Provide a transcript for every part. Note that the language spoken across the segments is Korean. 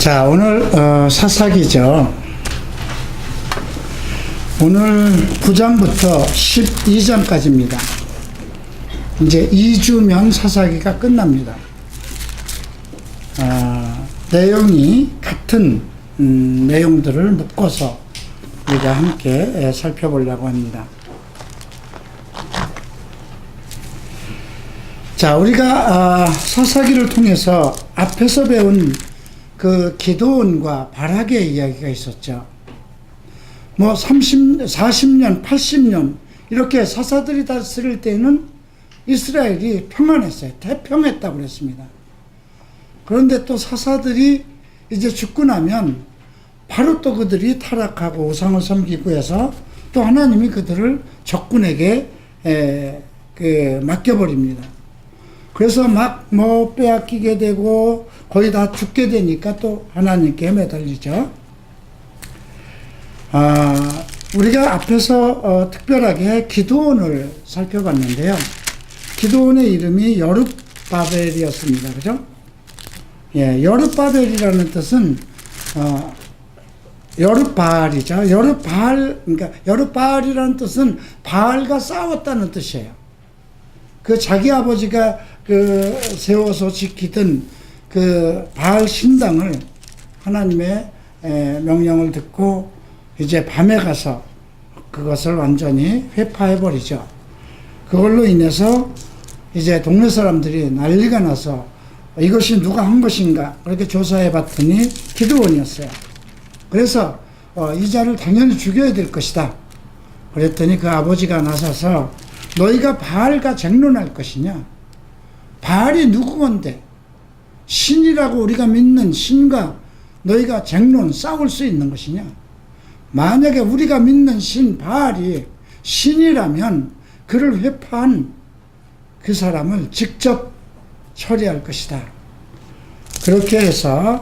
자, 오늘 사사기죠. 오늘 9장부터 12장까지입니다. 이제 2주면 사사기가 끝납니다. 내용이 같은 내용들을 묶어서 우리가 함께 살펴보려고 합니다. 자, 우리가 사사기를 통해서 앞에서 배운 그 기드온과 바락의 이야기가 있었죠. 뭐 40년, 80년 이렇게 사사들이 다스릴 때는 이스라엘이 평안했어요. 태평했다고 그랬습니다. 그런데 또 사사들이 이제 죽고 나면 바로 또 그들이 타락하고 우상을 섬기고 해서 또 하나님이 그들을 적군에게 맡겨버립니다. 그래서 막 뭐 빼앗기게 되고 거의 다 죽게 되니까 또 하나님께 매달리죠. 우리가 앞에서 특별하게 기드온을 살펴봤는데요. 기드온의 이름이 여룹바벨이었습니다. 그죠? 예, 여룹바벨이라는 뜻은 여룹바알이죠. 그러니까 여룹바알이라는 뜻은 바알과 싸웠다는 뜻이에요. 그 자기 아버지가 세워서 지키던 그 바알 신당을 하나님의 명령을 듣고 이제 밤에 가서 그것을 완전히 회파해버리죠. 그걸로 인해서 이제 동네 사람들이 난리가 나서 이것이 누가 한 것인가 그렇게 조사해 봤더니 기드온이었어요. 그래서 이 자를 당연히 죽여야 될 것이다. 그랬더니 그 아버지가 나서서 너희가 바알과 쟁론할 것이냐? 바알이 누구건데? 신이라고 우리가 믿는 신과 너희가 쟁론 싸울 수 있는 것이냐? 만약에 우리가 믿는 신 바알이 신이라면 그를 회파한 그 사람을 직접 처리할 것이다. 그렇게 해서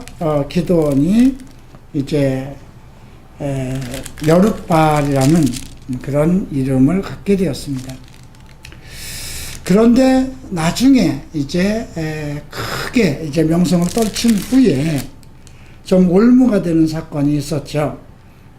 기드온이 이제 여룹바알이라는 그런 이름을 갖게 되었습니다. 그런데 나중에 이제 크게 이제 명성을 떨친 후에 좀 올무가 되는 사건이 있었죠.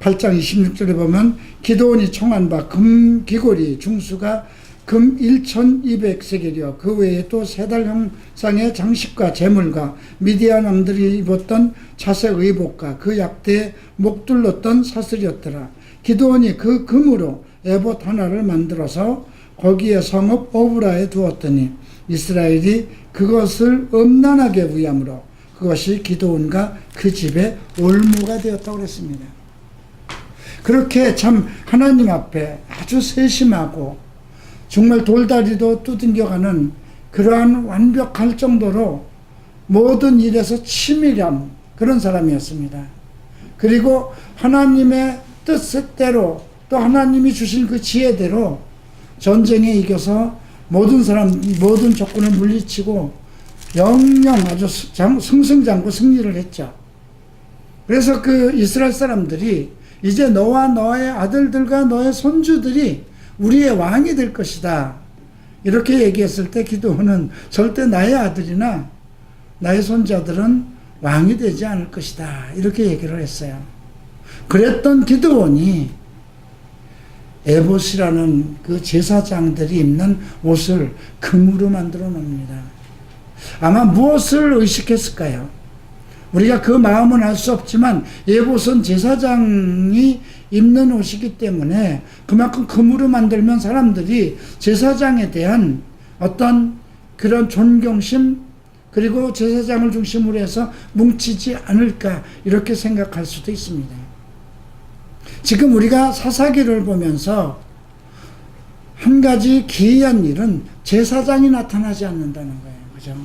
8장 26절에 보면 기드온이 청한 바 금귀고리 중수가 금 1200세겔이요. 그 외에 또 세 달 형상의 장식과 재물과 미디안 왕들이 입었던 자색 의복과 그 약대에 목둘렀던 사슬이었더라. 기드온이 그 금으로 에봇 하나를 만들어서 거기에 성읍 오브라에 두었더니 이스라엘이 그것을 음란하게 부함으로 그것이 기드온과 그 집의 올무가 되었다고 그랬습니다. 그렇게 참 하나님 앞에 아주 세심하고 정말 돌다리도 두들겨가는 그러한 완벽할 정도로 모든 일에서 치밀한 그런 사람이었습니다. 그리고 하나님의 뜻대로 또 하나님이 주신 그 지혜대로 전쟁에 이겨서 모든 적군을 물리치고 영영 아주 승승장구 승리를 했죠. 그래서 그 이스라엘 사람들이 이제 너와 너의 아들들과 너의 손주들이 우리의 왕이 될 것이다. 이렇게 얘기했을 때 기드온은 절대 나의 아들이나 나의 손자들은 왕이 되지 않을 것이다. 이렇게 얘기를 했어요. 그랬던 기드온이 에봇이라는 그 제사장들이 입는 옷을 금으로 만들어 놉니다. 아마 무엇을 의식했을까요? 우리가 그 마음은 알 수 없지만 에봇은 제사장이 입는 옷이기 때문에 그만큼 금으로 만들면 사람들이 제사장에 대한 어떤 그런 존경심 그리고 제사장을 중심으로 해서 뭉치지 않을까 이렇게 생각할 수도 있습니다. 지금 우리가 사사기를 보면서 한 가지 기이한 일은 제사장이 나타나지 않는다는 거예요. 그죠?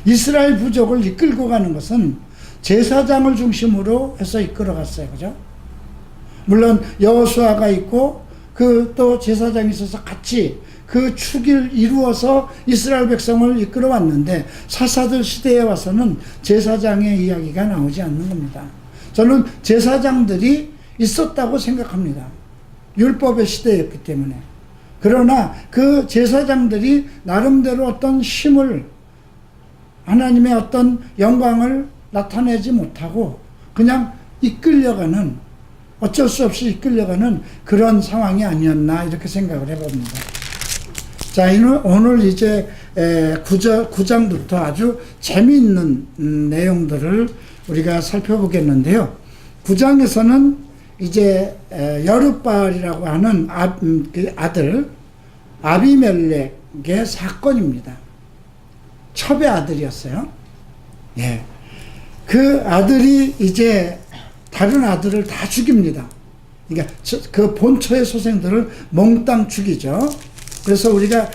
이스라엘 부족을 이끌고 가는 것은 제사장을 중심으로 해서 이끌어 갔어요. 그죠? 물론 여호수아가 있고 그 또 제사장이 있어서 같이 그 축을 이루어서 이스라엘 백성을 이끌어 왔는데 사사들 시대에 와서는 제사장의 이야기가 나오지 않는 겁니다. 저는 제사장들이 있었다고 생각합니다. 율법의 시대였기 때문에. 그러나 그 제사장들이 나름대로 어떤 힘을 하나님의 어떤 영광을 나타내지 못하고 그냥 이끌려가는, 어쩔 수 없이 이끌려가는 그런 상황이 아니었나 이렇게 생각을 해봅니다. 자, 오늘 이제 9장부터 아주 재미있는 내용들을 우리가 살펴보겠는데요. 9장에서는 이제 여룻바알이라고 하는 그 아들 아비멜렉의 사건입니다. 첩의 아들이었어요. 예. 그 아들이 이제 다른 아들을 다 죽입니다. 그러니까 그 본처의 소생들을 몽땅 죽이죠. 그래서 우리가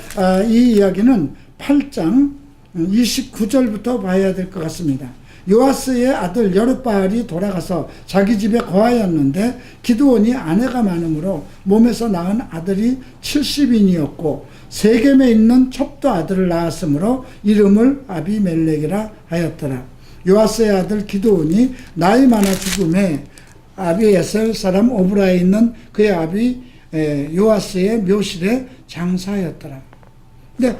이 이야기는 8장 29절부터 봐야 될 것 같습니다. 요아스의 아들 여룻바알이 돌아가서 자기 집에 거하였는데 기드온이 아내가 많으므로 몸에서 낳은 아들이 70인이었고 세겜에 있는 첩도 아들을 낳았으므로 이름을 아비멜렉이라 하였더라. 요아스의 아들 기드온이 나이 많아 죽음에 아비에셀 사람 오브라에 있는 그의 아비 요아스의 묘실에 장사하였더라. 근데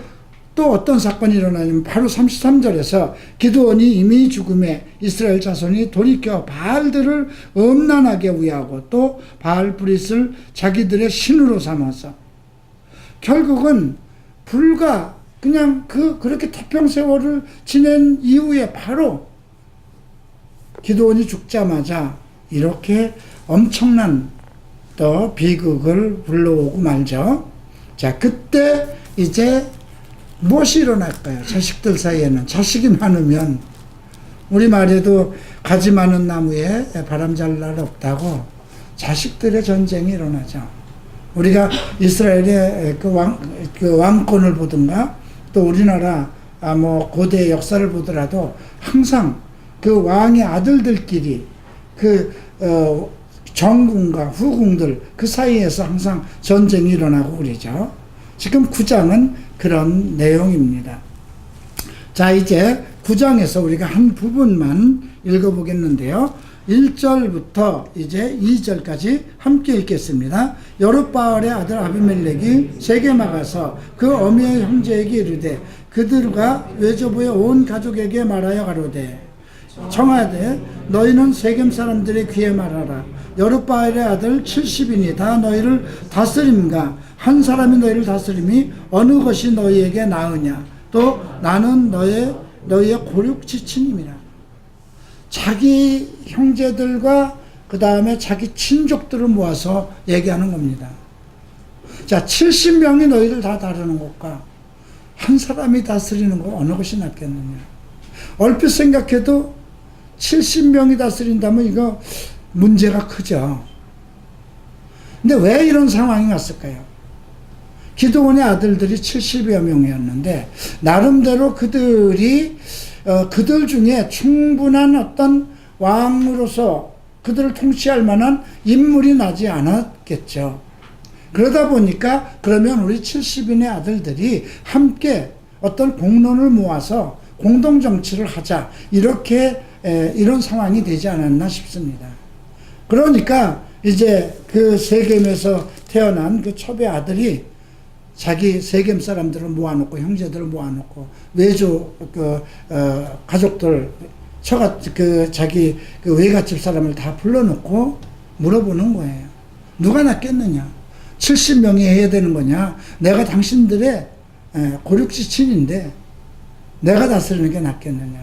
또 어떤 사건이 일어나냐면 바로 33절에서 기드온이 이미 죽음에 이스라엘 자손이 돌이켜 바알들을 엄난하게 위하고 또 바알 브릿을 자기들의 신으로 삼아서 결국은 불과 그냥 그렇게 태평세월을 지낸 이후에 바로 기드온이 죽자마자 이렇게 엄청난 또 비극을 불러오고 말죠. 자, 그때 이제 무엇이 일어날까요? 자식들 사이에는. 자식이 많으면 우리 말에도 가지 많은 나무에 바람 잘 날 없다고 자식들의 전쟁이 일어나죠. 우리가 이스라엘의 그 왕권을 보든가 또 우리나라 고대 역사를 보더라도 항상 그 왕의 아들들끼리 정궁과 후궁들 그 사이에서 항상 전쟁이 일어나고 그러죠. 지금 9장은 그런 내용입니다. 자, 이제 9장에서 우리가 한 부분만 읽어보겠는데요. 1절부터 이제 2절까지 함께 읽겠습니다. 여룻바알의 아들 아비멜렉이 세겜에 가서 그 어미의 형제에게 이르되 그들과 외조부의 온 가족에게 말하여 가로되 청하되 너희는 세겜 사람들의 귀에 말하라. 여룻바알의 아들 70인이 다 너희를 다스림과 한 사람이 너희를 다스림이 어느 것이 너희에게 나으냐. 또 나는 너희의 고륙지친임이라. 자기 형제들과 그 다음에 자기 친족들을 모아서 얘기하는 겁니다. 자, 70명이 너희를 다 다루는 것과 한 사람이 다스리는 것 어느 것이 낫겠느냐. 얼핏 생각해도 70명이 다스린다면 이거 문제가 크죠. 근데 왜 이런 상황이 왔을까요? 기드온의 아들들이 70여 명이었는데 나름대로 그들이 그들 중에 충분한 어떤 왕으로서 그들을 통치할 만한 인물이 나지 않았겠죠. 그러다 보니까 그러면 우리 70인의 아들들이 함께 어떤 공론을 모아서 공동정치를 하자, 이렇게 이런 상황이 되지 않았나 싶습니다. 그러니까 이제 그 세겜에서 태어난 그 첩의 아들이 자기 세겜 사람들을 모아놓고 형제들을 모아놓고 외조 가족들 자기 그 외갓집 사람을 다 불러놓고 물어보는 거예요. 누가 낫겠느냐? 70명이 해야 되는 거냐? 내가 당신들의 고륙지친인데 내가 다스리는 게 낫겠느냐?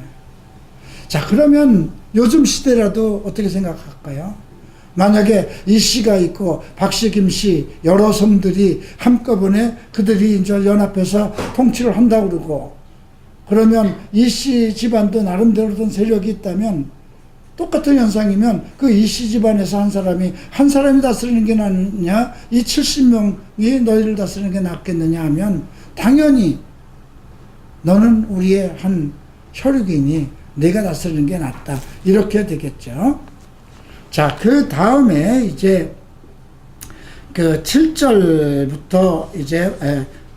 자, 그러면 요즘 시대라도 어떻게 생각할까요? 만약에 이 씨가 있고 박 씨, 김 씨 여러 성들이 한꺼번에 그들이 이제 연합해서 통치를 한다고 그러고, 그러면 이 씨 집안도 나름대로 어떤 세력이 있다면 똑같은 현상이면 그 이 씨 집안에서 한 사람이 다스리는 게 낫느냐, 이 70명이 너희를 다스리는 게 낫겠느냐 하면 당연히 너는 우리의 한 혈육이니 내가 다스리는 게 낫다, 이렇게 되겠죠. 자, 그 다음에 이제 그 7절부터 이제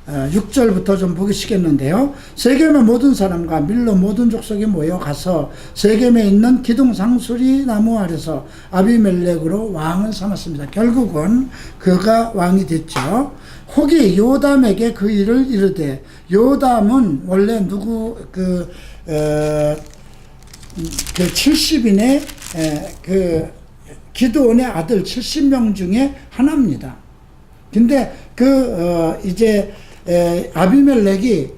6절부터 좀 보시겠는데요. 세겜의 모든 사람과 밀로 모든 족속이 모여 가서 세겜에 있는 기둥 상수리 나무 아래서 아비멜렉으로 왕을 삼았습니다. 결국은 그가 왕이 됐죠. 혹이 요담에게 그 일을 이르되, 요담은 원래 그 70인의 그 기드온의 아들 70명 중에 하나입니다. 근데 이제 아비멜렉이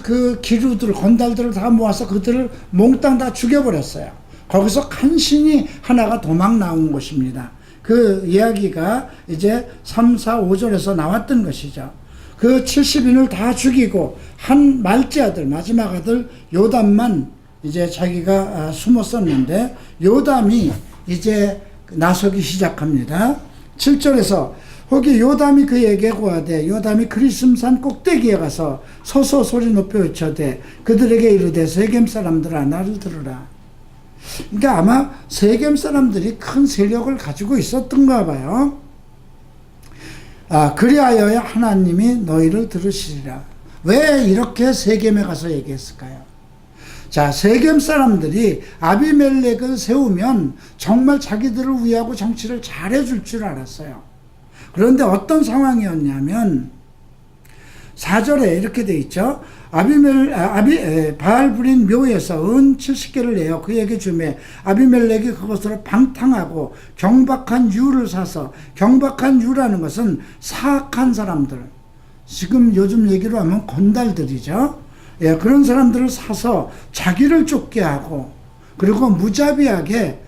그 기루들 건달들을 다 모아서 그들을 몽땅 다 죽여버렸어요. 거기서 간신히 하나가 도망 나온 것입니다. 그 이야기가 이제 3, 4, 5절에서 나왔던 것이죠. 그 70인을 다 죽이고 한 말째 아들, 마지막 아들 요담만 이제 자기가 숨었었는데, 요담이 이제 나서기 시작합니다. 7절에서 거기 요담이 그에게 고하되, 요담이 그리심산 꼭대기에 가서 서서 소리 높여 외쳐되 그들에게 이르되 세겜 사람들아 나를 들으라. 그러니까 아마 세겜 사람들이 큰 세력을 가지고 있었던가 봐요. 그리하여야 하나님이 너희를 들으시리라. 왜 이렇게 세겜에 가서 얘기했을까요? 자, 세겜 사람들이 아비멜렉을 세우면 정말 자기들을 위하고 정치를 잘해줄 줄 알았어요. 그런데 어떤 상황이었냐면 4절에 이렇게 돼 있죠. 바알브린 묘에서 은 70개를 내어 그에게 주매 아비멜렉이 그것으로 방탕하고 경박한 유를 사서, 경박한 유라는 것은 사악한 사람들, 지금 요즘 얘기로 하면 건달들이죠. 그런 사람들을 사서 자기를 쫓게 하고, 그리고 무자비하게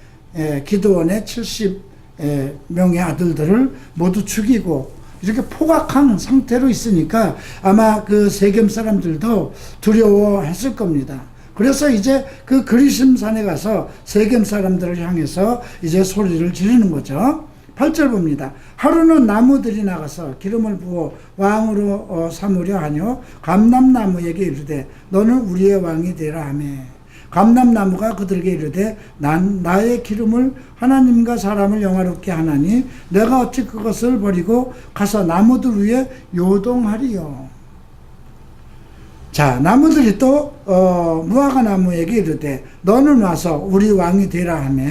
기드온의 70명의 아들들을 모두 죽이고 이렇게 포악한 상태로 있으니까 아마 그 세겜 사람들도 두려워했을 겁니다. 그래서 이제 그 그리심산에 가서 세겜 사람들을 향해서 이제 소리를 지르는 거죠. 8절 봅니다. 하루는 나무들이 나가서 기름을 부어 왕으로 삼으려 하뇨 감람나무에게 이르되 너는 우리의 왕이 되라 하며, 감람나무가 그들에게 이르되 난 나의 기름을 하나님과 사람을 영화롭게 하나니 내가 어찌 그것을 버리고 가서 나무들 위에 요동하리요. 자, 나무들이 또 무화과 나무에게 이르되 너는 와서 우리 왕이 되라 하며,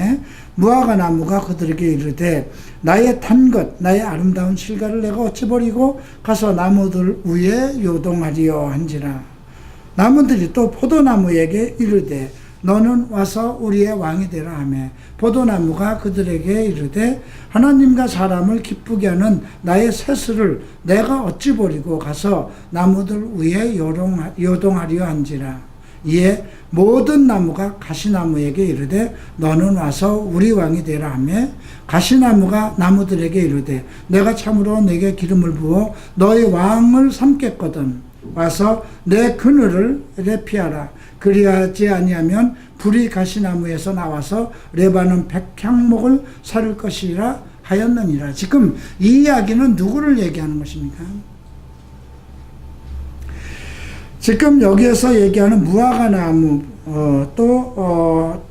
무화과 나무가 그들에게 이르되 나의 탄 것 나의 아름다운 실과를 내가 어찌 버리고 가서 나무들 위에 요동하리요 한지라. 나무들이 또 포도나무에게 이르되 너는 와서 우리의 왕이 되라 하며, 포도나무가 그들에게 이르되 하나님과 사람을 기쁘게 하는 나의 세수를 내가 어찌 버리고 가서 나무들 위에 요동하리요 한지라. 이에 모든 나무가 가시나무에게 이르되 너는 와서 우리 왕이 되라 하며, 가시나무가 나무들에게 이르되 내가 참으로 내게 기름을 부어 너희 왕을 삼겠거든 와서 내 그늘을 피하라. 그리하지 아니하면 불이 가시나무에서 나와서 레바논 백향목을 사를 것이라 하였느니라. 지금 이 이야기는 누구를 얘기하는 것입니까? 지금 여기에서 얘기하는 무화과 나무,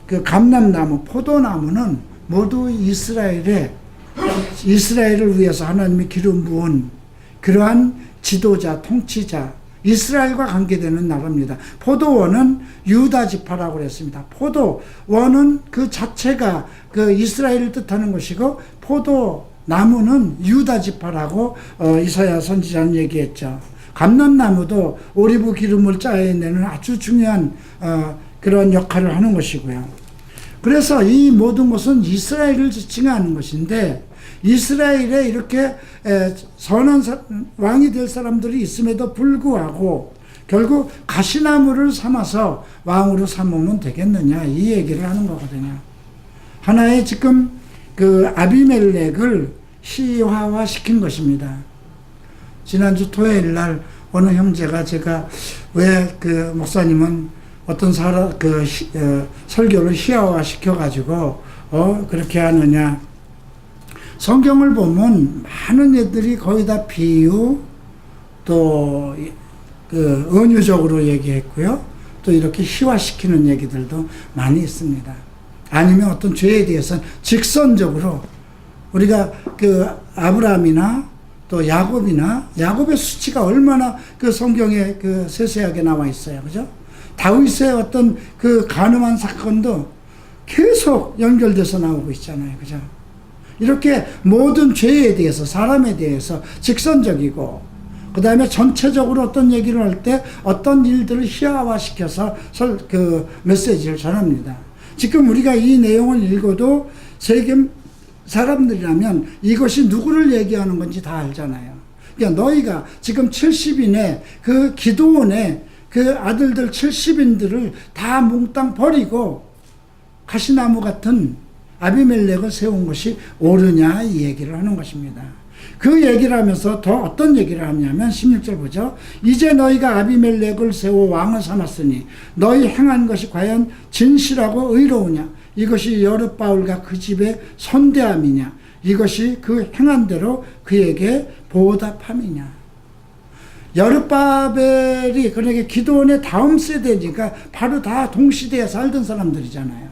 그 감람나무, 포도나무는 모두 이스라엘을 위해서 하나님이 기름 부은 그러한 지도자, 통치자, 이스라엘과 관계되는 나라입니다. 포도원은 유다 지파라고 그랬습니다. 포도원은 그 자체가 그 이스라엘을 뜻하는 것이고, 포도나무는 유다 지파라고 이사야 선지자는 얘기했죠. 감람나무도 오리브 기름을 짜내는 아주 중요한 그런 역할을 하는 것이고요. 그래서 이 모든 것은 이스라엘을 지칭하는 것인데, 이스라엘에 이렇게 선한 왕이 될 사람들이 있음에도 불구하고 결국 가시나무를 삼아서 왕으로 삼으면 되겠느냐, 이 얘기를 하는 거거든요. 하나의 지금 그 아비멜렉을 시화화 시킨 것입니다. 지난주 토요일 날 어느 형제가 제가 왜 그 목사님은 어떤 설교를 시화화 시켜가지고 그렇게 하느냐. 성경을 보면 많은 애들이 거의 다 비유, 또 그 은유적으로 얘기했고요. 또 이렇게 희화시키는 얘기들도 많이 있습니다. 아니면 어떤 죄에 대해서는 직선적으로, 우리가 그 아브라함이나 또 야곱의 수치가 얼마나 그 성경에 그 세세하게 나와 있어요. 그죠? 다윗의 어떤 그 간음한 사건도 계속 연결돼서 나오고 있잖아요. 그죠? 이렇게 모든 죄에 대해서, 사람에 대해서 직선적이고, 그 다음에 전체적으로 어떤 얘기를 할 때 어떤 일들을 희화화시켜서 그 메시지를 전합니다. 지금 우리가 이 내용을 읽어도 세겜 사람들이라면 이것이 누구를 얘기하는 건지 다 알잖아요. 그러니까 너희가 지금 70인의 그 기드온의 그 아들들 70인들을 다 몽땅 버리고 가시나무 같은 아비멜렉을 세운 것이 옳으냐 이 얘기를 하는 것입니다. 그 얘기를 하면서 더 어떤 얘기를 하냐면 16절 보죠. 이제 너희가 아비멜렉을 세워 왕을 삼았으니 너희 행한 것이 과연 진실하고 의로우냐? 이것이 여룹바울과 그 집의 선대함이냐? 이것이 그 행한 대로 그에게 보답함이냐? 여룹바벨이 그러니까 기드온의 다음 세대니까 바로 다 동시대에 살던 사람들이잖아요.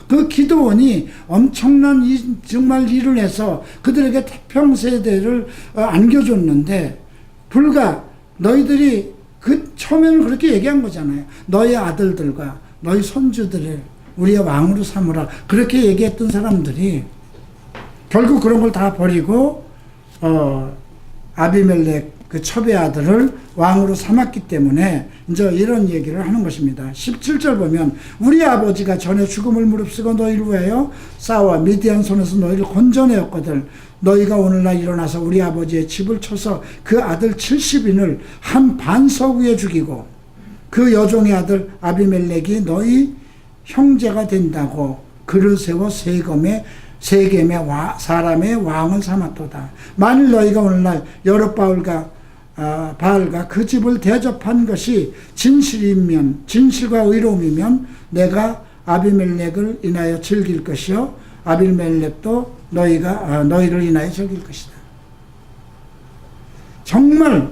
그 기드온이 엄청난 정말 일을 해서 그들에게 태평세대를 안겨줬는데 불과 너희들이 그 처음에는 그렇게 얘기한 거잖아요. 너희 아들들과 너희 손주들을 우리의 왕으로 삼으라 그렇게 얘기했던 사람들이 결국 그런 걸 다 버리고 아비멜렉 그 첩의 아들을 왕으로 삼았기 때문에 이제 이런 얘기를 하는 것입니다. 17절 보면 우리 아버지가 전에 죽음을 무릅쓰고 너희를 위하여 싸워 미디안 손에서 너희를 건져내었거든. 너희가 오늘날 일어나서 우리 아버지의 집을 쳐서 그 아들 70인을 한 반석 위에 죽이고 그 여종의 아들 아비멜렉이 너희 형제가 된다고 그를 세워 세겜의 사람의 왕을 삼았도다. 만일 너희가 오늘날 여룹바알과 바알과 그 집을 대접한 것이 진실과 의로움이면 내가 아비멜렉을 인하여 즐길 것이요 아비멜렉도 너희를 인하여 즐길 것이다. 정말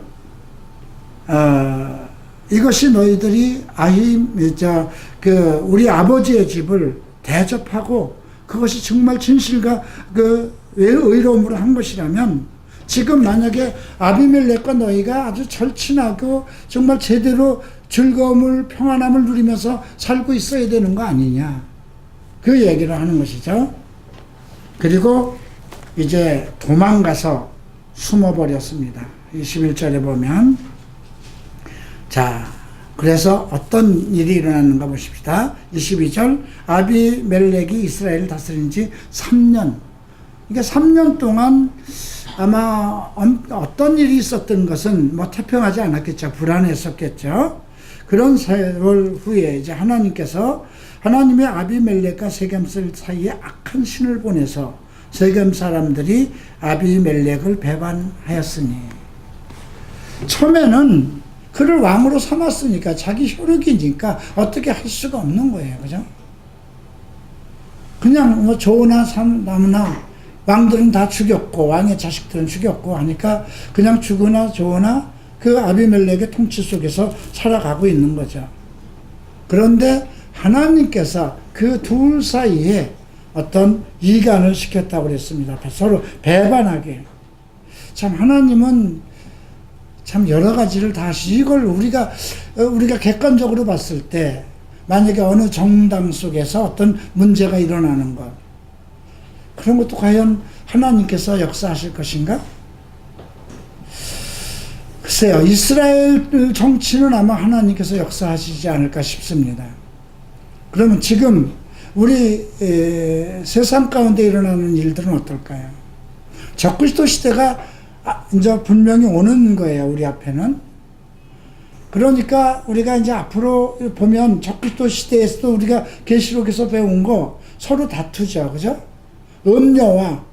이것이 너희들이 우리 아버지의 집을 대접하고 그것이 정말 진실과 그 의로움으로 한 것이라면 지금 만약에 아비멜렉과 너희가 아주 절친하고 정말 제대로 즐거움을 평안함을 누리면서 살고 있어야 되는 거 아니냐 그 얘기를 하는 것이죠. 그리고 이제 도망가서 숨어버렸습니다. 21절에 보면 자 그래서 어떤 일이 일어났는가 보십시다. 22절 아비멜렉이 이스라엘을 다스린 지 3년 그러니까 3년 동안 아마 어떤 일이 있었던 것은 뭐 태평하지 않았겠죠. 불안했었겠죠. 그런 세월 후에 이제 하나님의 아비멜렉과 세겜 사이에 악한 신을 보내서 세겜 사람들이 아비멜렉을 배반하였으니 처음에는 그를 왕으로 삼았으니까 자기 혈육이니까 어떻게 할 수가 없는 거예요. 그죠? 그냥 뭐 조나 나무나 왕들은 다 죽였고 왕의 자식들은 죽였고 하니까 그냥 죽으나 좋으나 그 아비멜렉의 통치 속에서 살아가고 있는 거죠. 그런데 하나님께서 그 둘 사이에 어떤 이간을 시켰다고 그랬습니다. 서로 배반하게. 참 하나님은 참 여러 가지를 다 하시. 이걸 우리가 객관적으로 봤을 때 만약에 어느 정당 속에서 어떤 문제가 일어나는 것 그런 것도 과연 하나님께서 역사하실 것인가? 글쎄요, 이스라엘 정치는 아마 하나님께서 역사하시지 않을까 싶습니다. 그러면 지금 우리 세상 가운데 일어나는 일들은 어떨까요? 적그리스도 시대가 이제 분명히 오는 거예요, 우리 앞에는. 그러니까 우리가 이제 앞으로 보면 적그리스도 시대에서도 우리가 계시록에서 배운 거 서로 다투죠, 그죠? 음녀와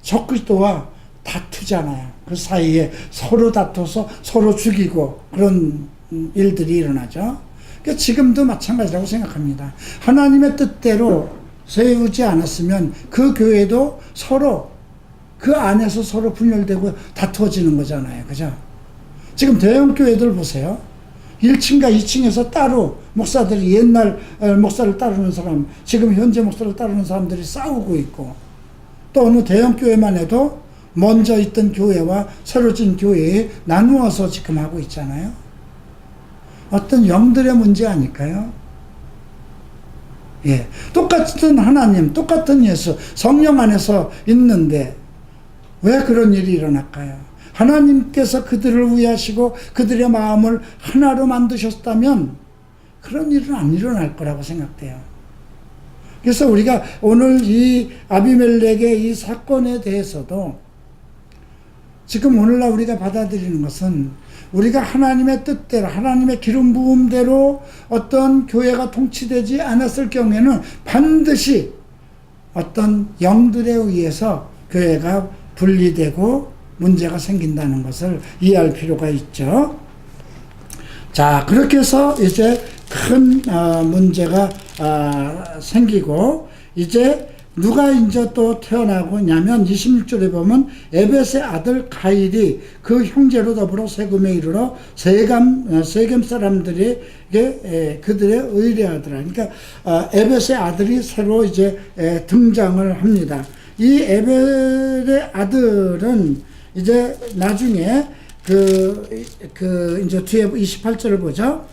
적그리스도와 다투잖아요. 그 사이에 서로 다투서 서로 죽이고 그런 일들이 일어나죠. 그러니까 지금도 마찬가지라고 생각합니다. 하나님의 뜻대로 세우지 않았으면 그 교회도 서로 그 안에서 서로 분열되고 다투어지는 거잖아요. 그죠? 지금 대형 교회들 보세요. 1층과 2층에서 따로 목사들이 옛날 목사를 따르는 사람, 지금 현재 목사를 따르는 사람들이 싸우고 있고 또 어느 대형 교회만 해도 먼저 있던 교회와 새로진 교회에 나누어서 지금 하고 있잖아요. 어떤 영들의 문제 아닐까요? 예. 똑같은 하나님, 똑같은 예수, 성령 안에서 있는데 왜 그런 일이 일어날까요? 하나님께서 그들을 위하시고 그들의 마음을 하나로 만드셨다면 그런 일은 안 일어날 거라고 생각돼요. 그래서 우리가 오늘 이 아비멜렉의 이 사건에 대해서도 지금 오늘날 우리가 받아들이는 것은 우리가 하나님의 뜻대로 하나님의 기름 부음대로 어떤 교회가 통치되지 않았을 경우에는 반드시 어떤 영들에 의해서 교회가 분리되고 문제가 생긴다는 것을 이해할 필요가 있죠. 자, 그렇게 해서 이제 큰 문제가 생기고 이제 누가 이제 또 태어나고 있냐면 26절에 보면 에벳의 아들 가일이 그 형제로 더불어 세겜에 이르러 세겜 사람들에게 그들의 의뢰하더라. 그러니까 에벳의 아들이 새로 이제 등장을 합니다. 이 에벳의 아들은 이제 나중에 이제 뒤에 28절을 보죠.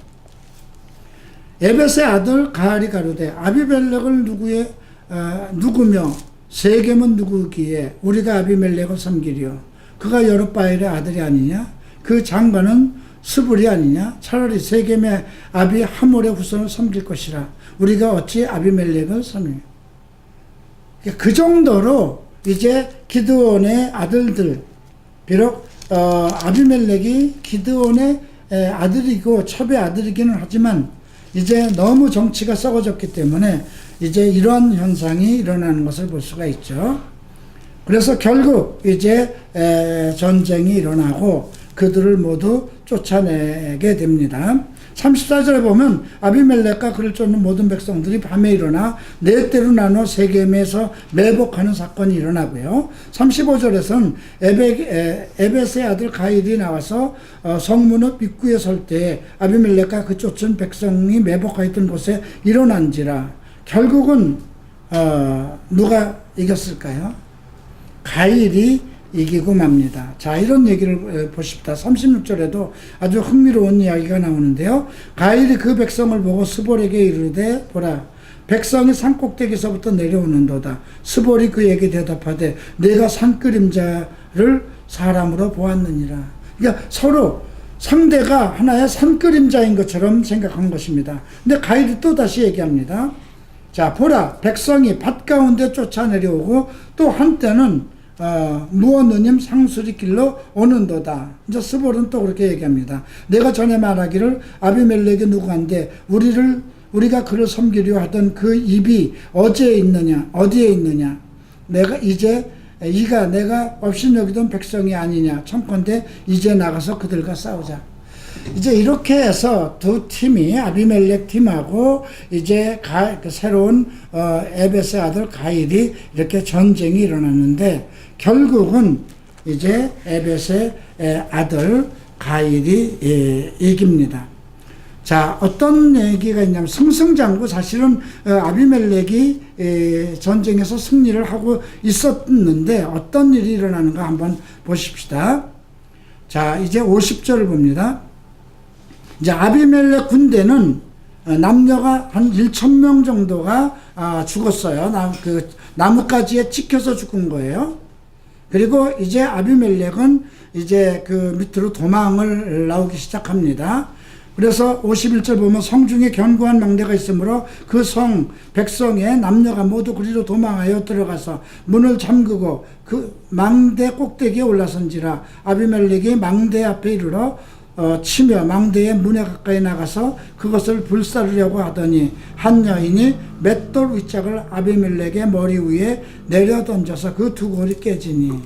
에벳의 아들 가알이 가로되 아비멜렉을 누구며 세겜은 누구기에 우리가 아비멜렉을 섬기리요. 그가 여룻바엘의 아들이 아니냐? 그 장관은 스불이 아니냐? 차라리 세겜의 아비 하몰의 후손을 섬길 것이라. 우리가 어찌 아비멜렉을 섬기냐? 그 정도로 이제 기드온의 아들들, 비록 아비멜렉이 기드온의 아들이고 첩의 아들이기는 하지만 이제 너무 정치가 썩어졌기 때문에 이제 이러한 현상이 일어나는 것을 볼 수가 있죠. 그래서 결국 이제 전쟁이 일어나고 그들을 모두 쫓아내게 됩니다. 34절에 보면 아비멜렉과 그를 쫓는 모든 백성들이 밤에 일어나 네 때로 나눠 세겜에서 매복하는 사건이 일어나고요. 35절에서는 에벳의 아들 가일이 나와서 성문 입구에 설 때 아비멜렉과 그 쫓은 백성이 매복하였던 곳에 일어난지라. 결국은 누가 이겼을까요? 가일이 이기고 맙니다. 자, 이런 얘기를 보십시다. 36절에도 아주 흥미로운 이야기가 나오는데요. 가일이 그 백성을 보고 스볼에게 이르되 보라, 백성이 산꼭대기에서부터 내려오는도다. 스볼이 그에게 대답하되 내가 산그림자를 사람으로 보았느니라. 그러니까 서로 상대가 하나의 산그림자인 것처럼 생각한 것입니다. 근데 가일이 또 다시 얘기합니다. 자, 보라, 백성이 밭 가운데 쫓아내려오고 또 한때는 무언느님 상수리 길로 오는도다. 이제 스볼은 또 그렇게 얘기합니다. 내가 전에 말하기를 아비멜렉이 누구한데 우리가 그를 섬기려 하던 그 입이 어디에 있느냐? 내가 이제 이가 내가 없이 여기던 백성이 아니냐? 청컨대 이제 나가서 그들과 싸우자. 이제 이렇게 해서 두 팀이 아비멜렉 팀하고 이제 새로운 에벳의 아들 가일이 이렇게 전쟁이 일어났는데 결국은 이제 에벳의 아들 가일이 이깁니다. 자, 어떤 얘기가 있냐면 승승장구 사실은 아비멜렉이 전쟁에서 승리를 하고 있었는데 어떤 일이 일어나는가 한번 보십시다. 자, 이제 50절을 봅니다. 이제 아비멜렉 군대는 남녀가 한 1,000명 정도가 죽었어요. 나뭇가지에 찍혀서 죽은 거예요. 그리고 이제 아비멜렉은 이제 그 밑으로 도망을 나오기 시작합니다. 그래서 51절 보면 성중에 견고한 망대가 있으므로 그 백성의 남녀가 모두 그리로 도망하여 들어가서 문을 잠그고 그 망대 꼭대기에 올라선지라. 아비멜렉이 망대 앞에 이르러 치며 망대의 문에 가까이 나가서 그것을 불사르려고 하더니 한 여인이 맷돌 위짝을 아비멜렉의 머리 위에 내려 던져서 그 두 골이 깨지니.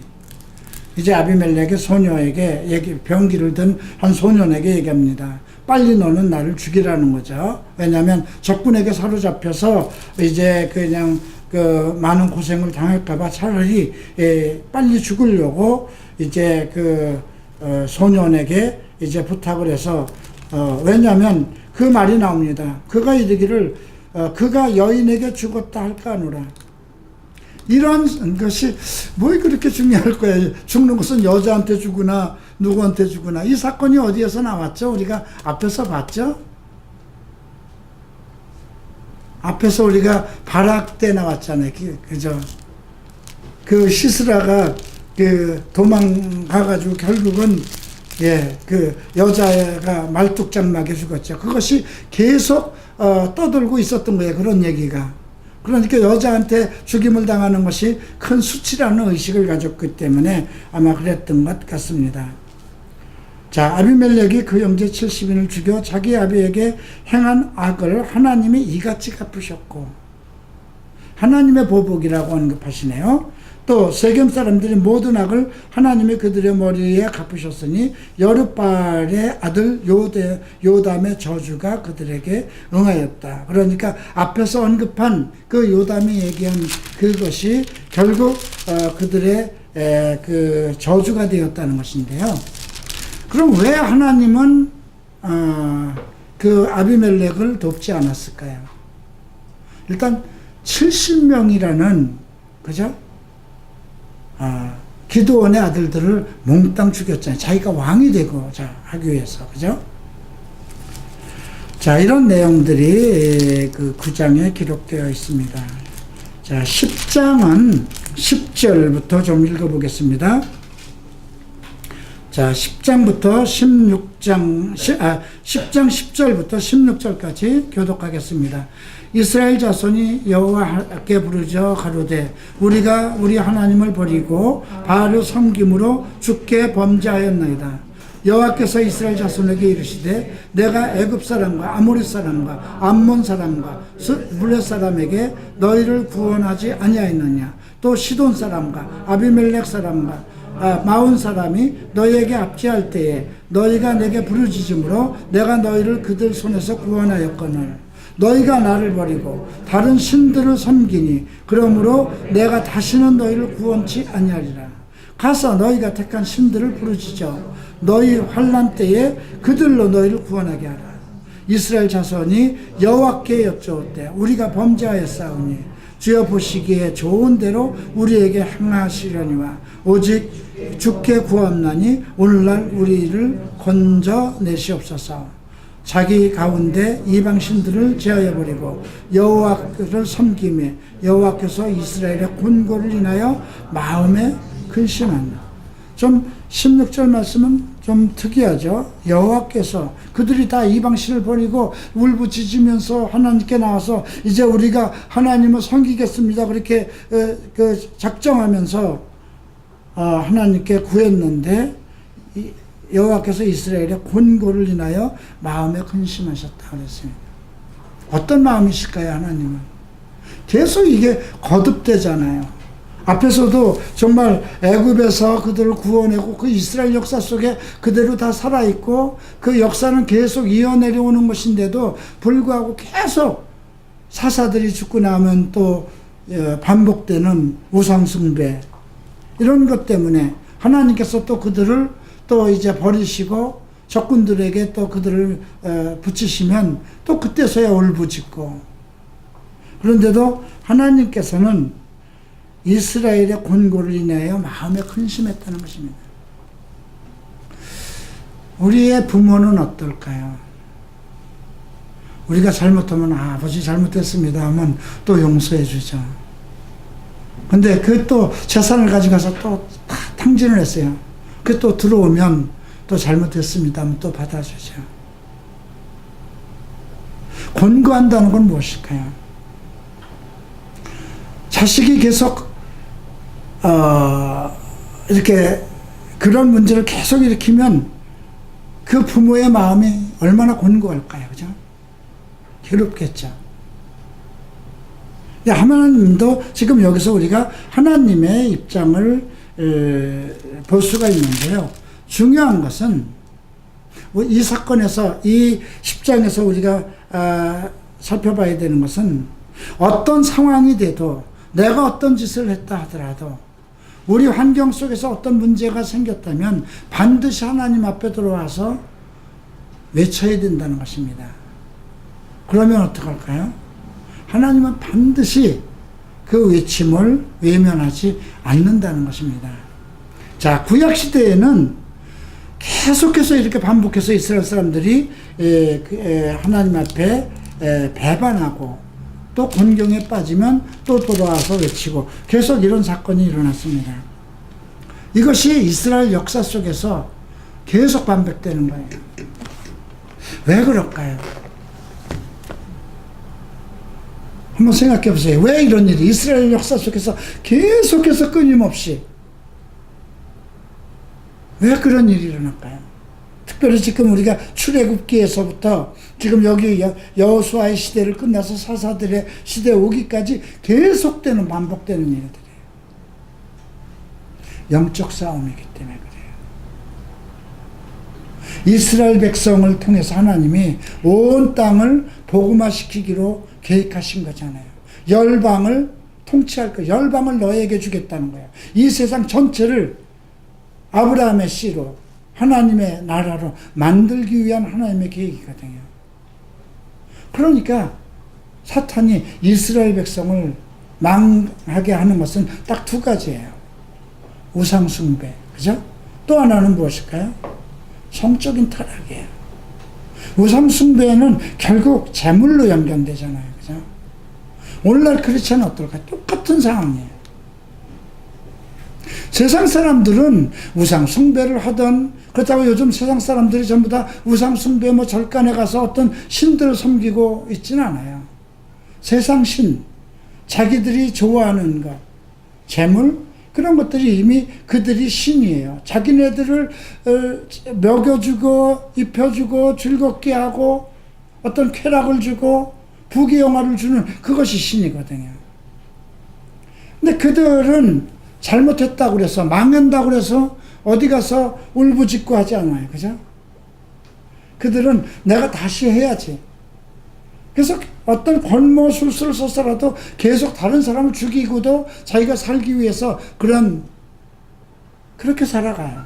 이제 아비멜렉의 소녀에게 병기를 든 한 소년에게 얘기합니다. 빨리 너는 나를 죽이라는 거죠. 왜냐하면 적군에게 사로잡혀서 이제 그냥 많은 고생을 당할까봐 차라리 빨리 죽으려고 이제 소년에게 이제 부탁을 해서 왜냐하면 그 말이 나옵니다. 그가 이르기를 그가 여인에게 죽었다 할까노라. 이런 것이 뭐 그렇게 중요할 거야. 죽는 것은 여자한테 죽으나 누구한테 죽으나. 이 사건이 어디에서 나왔죠? 우리가 앞에서 봤죠? 앞에서 우리가 바락 때 나왔잖아요. 그죠? 그 시스라가 도망가가지고 결국은 그 여자가 말뚝장나게 죽었죠. 그것이 계속 떠돌고 있었던 거예요. 그런 얘기가. 그러니까 여자한테 죽임을 당하는 것이 큰 수치라는 의식을 가졌기 때문에 아마 그랬던 것 같습니다. 자, 아비멜렉이 그 형제 70인을 죽여 자기 아비에게 행한 악을 하나님이 이같이 갚으셨고, 하나님의 보복이라고 언급하시네요. 또 세겜 사람들이 모든 악을 하나님이 그들의 머리에 갚으셨으니 여룻발의 아들 요담의 저주가 그들에게 응하였다. 그러니까 앞에서 언급한 그 요담이 얘기한 그것이 결국 그들의 그 저주가 되었다는 것인데요. 그럼 왜 하나님은 그 아비멜렉을 돕지 않았을까요? 일단 70명이라는 그죠? 기드온의 아들들을 몽땅 죽였잖아요. 자기가 왕이 되고 하기 위해서, 그죠? 자, 이런 내용들이 그 9장에 기록되어 있습니다. 자, 10장은 10절부터 좀 읽어보겠습니다. 자, 10장 10절부터 16절까지 교독하겠습니다. 이스라엘 자손이 여호와께 부르짖어 가로되 우리가 우리 하나님을 버리고 바알을 섬김으로 주께 범죄하였나이다. 여호와께서 이스라엘 자손에게 이르시되 내가 애굽 사람과 아모리 사람과 암몬 사람과 블레 사람에게 너희를 구원하지 아니하였느냐. 또 시돈 사람과 아비멜렉 사람과 마온 사람이 너희에게 압제할 때에 너희가 내게 부르짖음으로 내가 너희를 그들 손에서 구원하였거늘 너희가 나를 버리고 다른 신들을 섬기니 그러므로 내가 다시는 너희를 구원치 아니하리라. 가서 너희가 택한 신들을 부르짖어 너희 환난 때에 그들로 너희를 구원하게 하라. 이스라엘 자손이 여호와께 여쭈었대 우리가 범죄하였사오니 주여 보시기에 좋은 대로 우리에게 행하시려니와 오직 주께 구하옵나니 오늘날 우리를 건져내시옵소서. 자기 가운데 이방 신들을 제하여버리고 여호와를 섬기며 여호와께서 이스라엘의 곤고를 인하여 마음에 근심한다. 좀 16절 말씀은 좀 특이하죠. 여호와께서 그들이 다 이방 신을 버리고 울부짖으면서 하나님께 나와서 이제 우리가 하나님을 섬기겠습니다. 그렇게 작정하면서 하나님께 구했는데 여호와께서 이스라엘의 곤고를 인하여 마음에 근심하셨다 그랬습니다. 어떤 마음이실까요, 하나님은? 계속 이게 거듭되잖아요. 앞에서도 정말 애굽에서 그들을 구원하고 그 이스라엘 역사 속에 그대로 다 살아있고 그 역사는 계속 이어내려오는 것인데도 불구하고 계속 사사들이 죽고 나면 또 반복되는 우상숭배 이런 것 때문에 하나님께서 또 그들을 또 이제 버리시고 적군들에게 또 그들을 붙이시면 또 그때서야 울부짖고 그런데도 하나님께서는 이스라엘의 곤고를 인하여 마음에 근심했다는 것입니다. 우리의 부모는 어떨까요? 우리가 잘못하면 아버지 잘못했습니다 하면 또 용서해 주죠. 근데 그 또 재산을 가져가서 또 탕진을 했어요. 그 또 들어오면 또 잘못했습니다 하면 또 받아주죠. 권고한다는 건 무엇일까요? 자식이 계속 이렇게 그런 문제를 계속 일으키면 그 부모의 마음이 얼마나 곤고할까요? 그죠? 괴롭겠죠. 하나님도 지금 여기서 우리가 하나님의 입장을 볼 수가 있는데요. 중요한 것은 이 사건에서 이 10장에서 우리가 살펴봐야 되는 것은 어떤 상황이 돼도 내가 어떤 짓을 했다 하더라도 우리 환경 속에서 어떤 문제가 생겼다면 반드시 하나님 앞에 들어와서 외쳐야 된다는 것입니다. 그러면 어떡할까요? 하나님은 반드시 그 외침을 외면하지 않는다는 것입니다. 자, 구약시대에는 계속해서 이렇게 반복해서 이스라엘 사람들이 하나님 앞에 배반하고 또 곤경에 빠지면 또 돌아와서 외치고 계속 이런 사건이 일어났습니다. 이것이 이스라엘 역사 속에서 계속 반복되는 거예요. 왜 그럴까요? 한번 생각해 보세요. 왜 이런 일이 이스라엘 역사 속에서 계속해서 끊임없이 왜 그런 일이 일어날까요? 특별히 지금 우리가 출애굽기에서부터 지금 여기 여호수아의 시대를 끝나서 사사들의 시대에 오기까지 계속되는 반복되는 일들이에요. 영적 싸움이기 때문에 그래요. 이스라엘 백성을 통해서 하나님이 온 땅을 복음화시키기로 계획하신 거잖아요. 열방을 통치할 거, 열방을 너에게 주겠다는 거예요. 이 세상 전체를 아브라함의 씨로 하나님의 나라로 만들기 위한 하나님의 계획이거든요. 그러니까 사탄이 이스라엘 백성을 망하게 하는 것은 딱 두 가지예요. 우상숭배, 그죠? 또 하나는 무엇일까요? 성적인 타락이에요. 우상숭배는 결국 재물로 연결되잖아요, 그죠? 오늘날 크리스천은 어떨까요? 똑같은 상황이에요. 세상 사람들은 우상 숭배를 하던, 그렇다고 요즘 세상 사람들이 전부 다 우상 숭배 절간에 가서 어떤 신들을 섬기고 있지는 않아요. 세상 신, 자기들이 좋아하는 것, 재물, 그런 것들이 이미 그들이 신이에요. 자기네들을 먹여주고 입혀주고 즐겁게 하고 어떤 쾌락을 주고 부귀영화를 주는 그것이 신이거든요. 근데 그들은 잘못했다고 그래서 망한다고 그래서 어디 가서 울부짖고 하지 않아요. 그죠? 그들은 내가 다시 해야지. 그래서 어떤 권모술수를 써서라도 계속 다른 사람을 죽이고도 자기가 살기 위해서 그렇게 살아가요.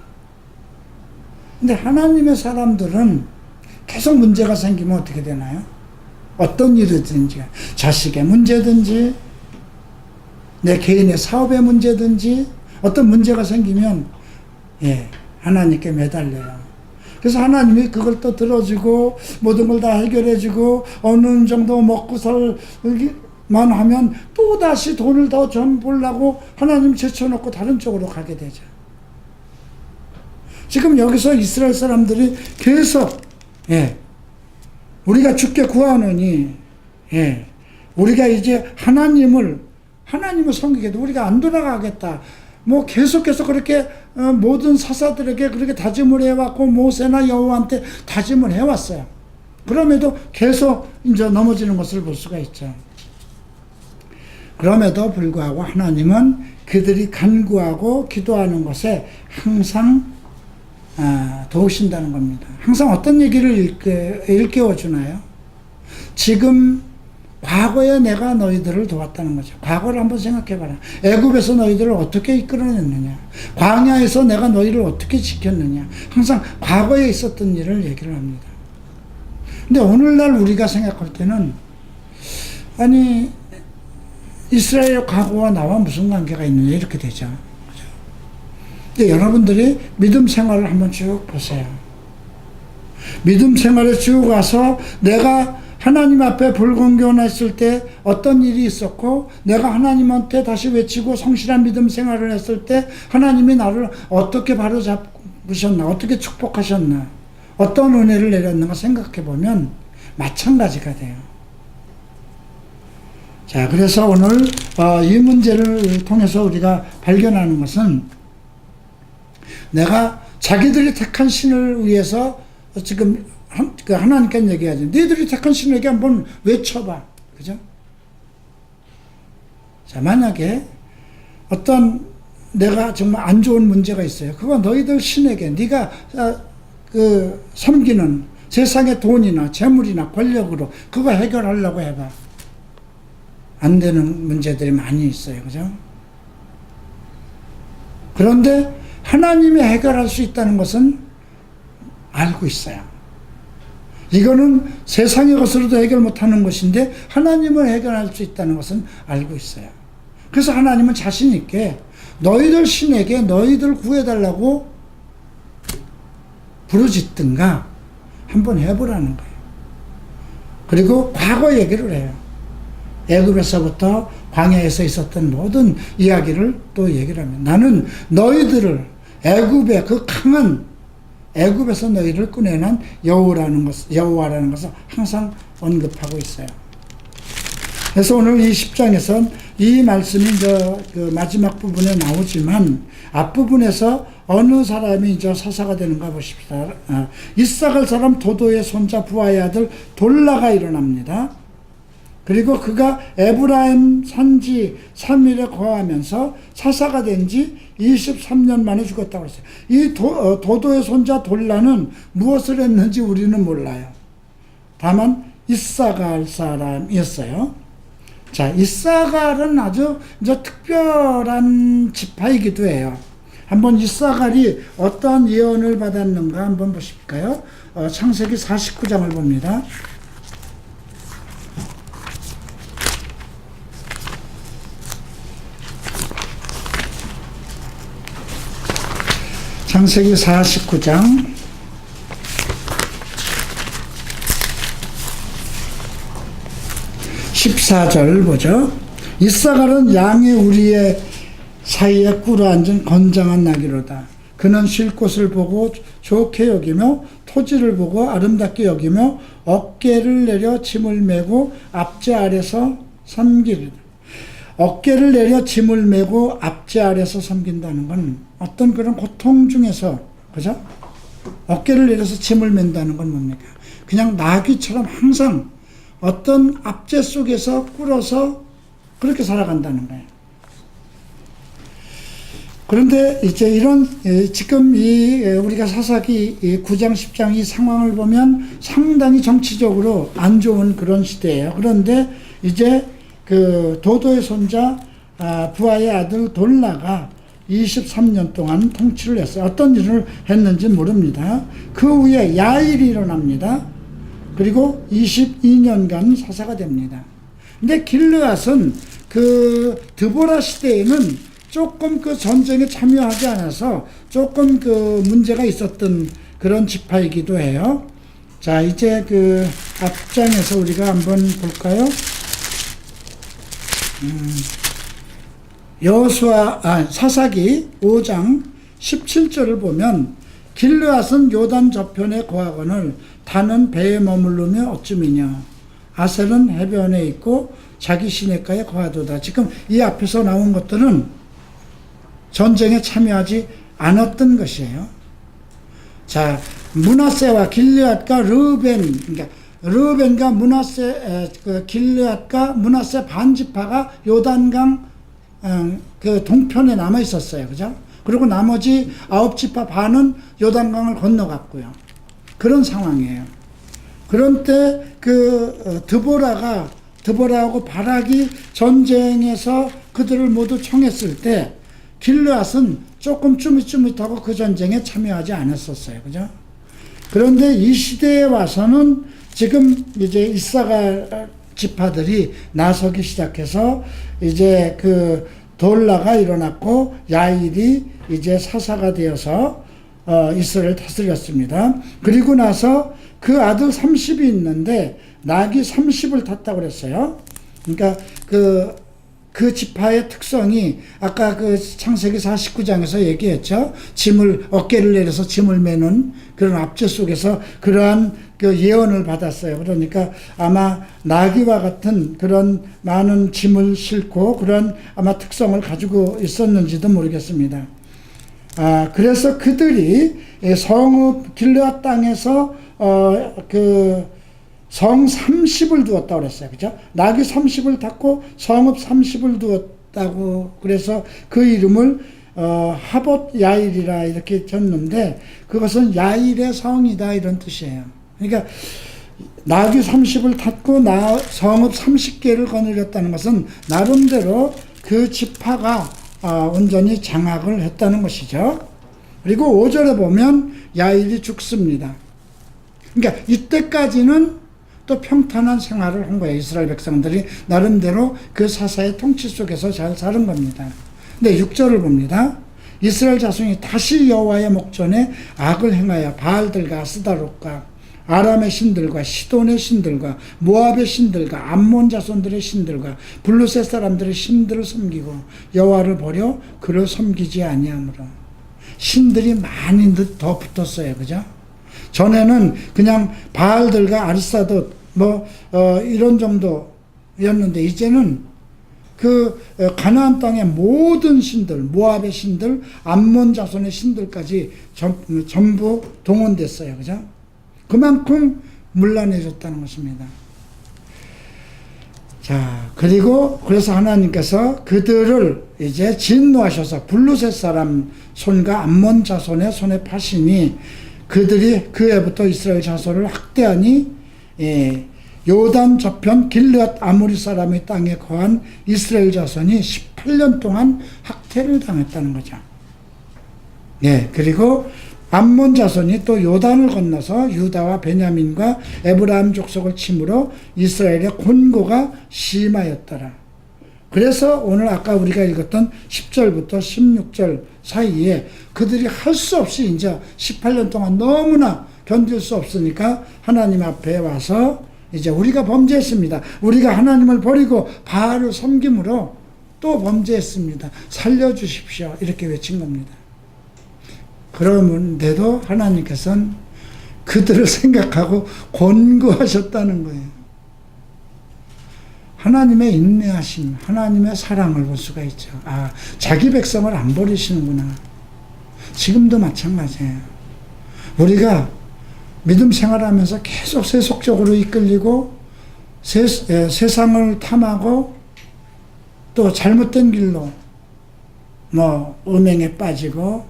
근데 하나님의 사람들은 계속 문제가 생기면 어떻게 되나요? 어떤 일이든지, 자식의 문제든지, 내 개인의 사업의 문제든지, 어떤 문제가 생기면, 하나님께 매달려요. 그래서 하나님이 그걸 또 들어주고, 모든 걸 다 해결해주고, 어느 정도 먹고 살만 하면, 또다시 돈을 더 좀 벌려고 하나님 제쳐놓고 다른 쪽으로 가게 되죠. 지금 여기서 이스라엘 사람들이 계속, 우리가 주께 구하느니, 우리가 이제 하나님을 섬기게도 우리가 안 돌아가겠다. 계속해서 그렇게 모든 사사들에게 그렇게 다짐을 해왔고 모세나 여호와한테 다짐을 해왔어요. 그럼에도 계속 이제 넘어지는 것을 볼 수가 있죠. 그럼에도 불구하고 하나님은 그들이 간구하고 기도하는 것에 항상 도우신다는 겁니다. 항상 어떤 얘기를 일깨워 주나요? 지금 과거에 내가 너희들을 도왔다는 거죠. 과거를 한번 생각해봐라. 애굽에서 너희들을 어떻게 이끌어냈느냐, 광야에서 내가 너희를 어떻게 지켰느냐, 항상 과거에 있었던 일을 얘기를 합니다. 근데 오늘날 우리가 생각할 때는 아니 이스라엘 과거와 나와 무슨 관계가 있느냐 이렇게 되죠. 근데 여러분들이 믿음 생활을 한번 쭉 보세요. 믿음 생활에 쭉 와서 내가 하나님 앞에 불공경했을 때 어떤 일이 있었고, 내가 하나님한테 다시 외치고 성실한 믿음 생활을 했을 때 하나님이 나를 어떻게 바로잡으셨나, 어떻게 축복하셨나, 어떤 은혜를 내렸는가 생각해 보면 마찬가지가 돼요. 자, 그래서 오늘 이 문제를 통해서 우리가 발견하는 것은, 내가 자기들이 택한 신을 위해서 지금 하나님께 얘기하지. 너희들이 택한 신에게 한번 외쳐봐. 그죠? 자, 만약에 어떤 내가 정말 안 좋은 문제가 있어요. 그거 너희들 신에게 네가 섬기는 세상의 돈이나 재물이나 권력으로 그거 해결하려고 해봐. 안 되는 문제들이 많이 있어요. 그죠? 그런데 하나님이 해결할 수 있다는 것은 알고 있어요. 이거는 세상의 것으로도 해결 못하는 것인데 하나님을 해결할 수 있다는 것은 알고 있어요. 그래서 하나님은 자신 있게 너희들 신에게 너희들 구해달라고 부르짖든가 한번 해보라는 거예요. 그리고 과거 얘기를 해요. 애굽에서부터 광야에서 있었던 모든 이야기를 또 얘기를 합니다. 나는 너희들을 애굽의 그 강한 애굽에서 너희를 꺼내난 여호와라는 것을 항상 언급하고 있어요. 그래서 오늘 이 10장에선 이 말씀이 그 마지막 부분에 나오지만 앞부분에서 어느 사람이 사사가 되는가 보십시다. 이삭을 사람 도도의 손자 부하의 아들 돌라가 일어납니다. 그리고 그가 에브라임 산지 3일에 거하면서 사사가 된 지 23년 만에 죽었다고 했어요. 이 도도의 손자 돌라는 무엇을 했는지 우리는 몰라요. 다만 이사갈 사람이었어요. 자, 이사갈은 아주 특별한 지파이기도 해요. 한번 이사갈이 어떠한 예언을 받았는가 한번 보실까요? 창세기 49장을 봅니다. 창세기 49장 14절 보죠. 이사갈은 양의 우리의 사이에 꿇어 앉은 건장한 나귀로다. 그는 쉴 곳을 보고 좋게 여기며 토지를 보고 아름답게 여기며 어깨를 내려 짐을 메고 앞제 아래서 섬기리라. 어깨를 내려 짐을 메고 앞제 아래서 섬긴다는 건 어떤 그런 고통 중에서, 그죠? 어깨를 내려서 짐을 맨다는 건 뭡니까? 그냥 나귀처럼 항상 어떤 앞제 속에서 꿇어서 그렇게 살아간다는 거예요. 그런데 이제 지금 우리가 사사기 9장, 10장 이 상황을 보면 상당히 정치적으로 안 좋은 그런 시대예요. 그런데 이제 그 도도의 손자 부하의 아들 돌라가 23년 동안 통치를 했어요. 어떤 일을 했는지 모릅니다. 그 후에 야일이 일어납니다. 그리고 22년간 사사가 됩니다. 근데 길르앗은 그 드보라 시대에는 조금 그 전쟁에 참여하지 않아서 조금 그 문제가 있었던 그런 지파이기도 해요. 자, 이제 그 앞장에서 우리가 한번 볼까요? 사사기 5장 17절을 보면 길르앗은 요단 저편에 거하거늘 다는 배에 머무르며 어찌미냐. 아셀은 해변에 있고 자기 시내가에 거하도다. 지금 이 앞에서 나온 것들은 전쟁에 참여하지 않았던 것이에요. 자, 므낫세와 길르앗과 르벤과 므낫세, 길르앗과 므낫세 반지파가 요단강 그 동편에 남아 있었어요. 그죠? 그리고 나머지 9지파 반은 요단강을 건너갔고요. 그런 상황이에요. 그런 때 드보라하고 바락이 전쟁에서 그들을 모두 청했을 때 길르앗은 조금 쭈밋쭈밋하고 그 전쟁에 참여하지 않았었어요. 그죠? 그런데 이 시대에 와서는 지금 이제 이사갈 지파들이 나서기 시작해서 이제 그 돌라가 일어났고 야일이 이제 사사가 되어서 이스라엘을 다스렸습니다. 그리고 나서 그 아들 30이 있는데 나귀 30을 탔다고 그랬어요. 그러니까 그 지파의 특성이 아까 그 창세기 49장에서 얘기했죠. 어깨를 내려서 짐을 매는 그런 압제 속에서 그러한 그 예언을 받았어요. 그러니까 아마 나귀와 같은 그런 많은 짐을 싣고 그런 아마 특성을 가지고 있었는지도 모르겠습니다. 그래서 그들이 성읍 길르앗 땅에서 성 30을 두었다고 그랬어요. 그죠? 나귀 30을 탔고 성읍 30을 두었다고 그래서 그 이름을 하봇 야일이라 이렇게 졌는데 그것은 야일의 성이다 이런 뜻이에요. 그러니까 나귀 30을 탔고 성읍 30개를 거느렸다는 것은 나름대로 그 지파가 온전히 장악을 했다는 것이죠. 그리고 5절에 보면 야일이 죽습니다. 그러니까 이때까지는 또 평탄한 생활을 한 거예요. 이스라엘 백성들이 나름대로 그 사사의 통치 속에서 잘 사는 겁니다. 근데 6절을 봅니다. 이스라엘 자손이 다시 여호와의 목전에 악을 행하여 바알들과 아스다롯과 아람의 신들과 시돈의 신들과 모압의 신들과 암몬 자손들의 신들과 블루셋 사람들의 신들을 섬기고 여호와를 버려 그를 섬기지 아니하므로 신들이 많이 더 붙었어요. 그죠? 전에는 그냥 바알들과 아리사돗 이런 정도 였는데 이제는 그 가나안 땅의 모든 신들, 모압의 신들, 암몬 자손의 신들까지 전부 동원됐어요. 그죠? 그만큼 문란해졌다는 것입니다. 자, 그래서 하나님께서 그들을 이제 진노하셔서 블루셋 사람 손과 암몬 자손의 손에 파시니 그들이 그 해부터 이스라엘 자손을 학대하니 요단 저편 길르앗 아모리 사람의 땅에 거한 이스라엘 자손이 18년 동안 학대를 당했다는 거죠. 그리고 암몬 자손이 또 요단을 건너서 유다와 베냐민과 에브라임 족속을 침으로 이스라엘의 곤고가 심하였더라. 그래서 오늘 아까 우리가 읽었던 10절부터 16절 사이에 그들이 할 수 없이 이제 18년 동안 너무나 견딜 수 없으니까 하나님 앞에 와서 이제 우리가 범죄했습니다. 우리가 하나님을 버리고 바알을 섬김으로 또 범죄했습니다. 살려주십시오. 이렇게 외친 겁니다. 그런데도 하나님께서는 그들을 생각하고 권고하셨다는 거예요. 하나님의 인내하심, 하나님의 사랑을 볼 수가 있죠. 아, 자기 백성을 안 버리시는구나. 지금도 마찬가지예요. 우리가 믿음 생활하면서 계속 세속적으로 이끌리고 세상을 탐하고 또 잘못된 길로 음행에 빠지고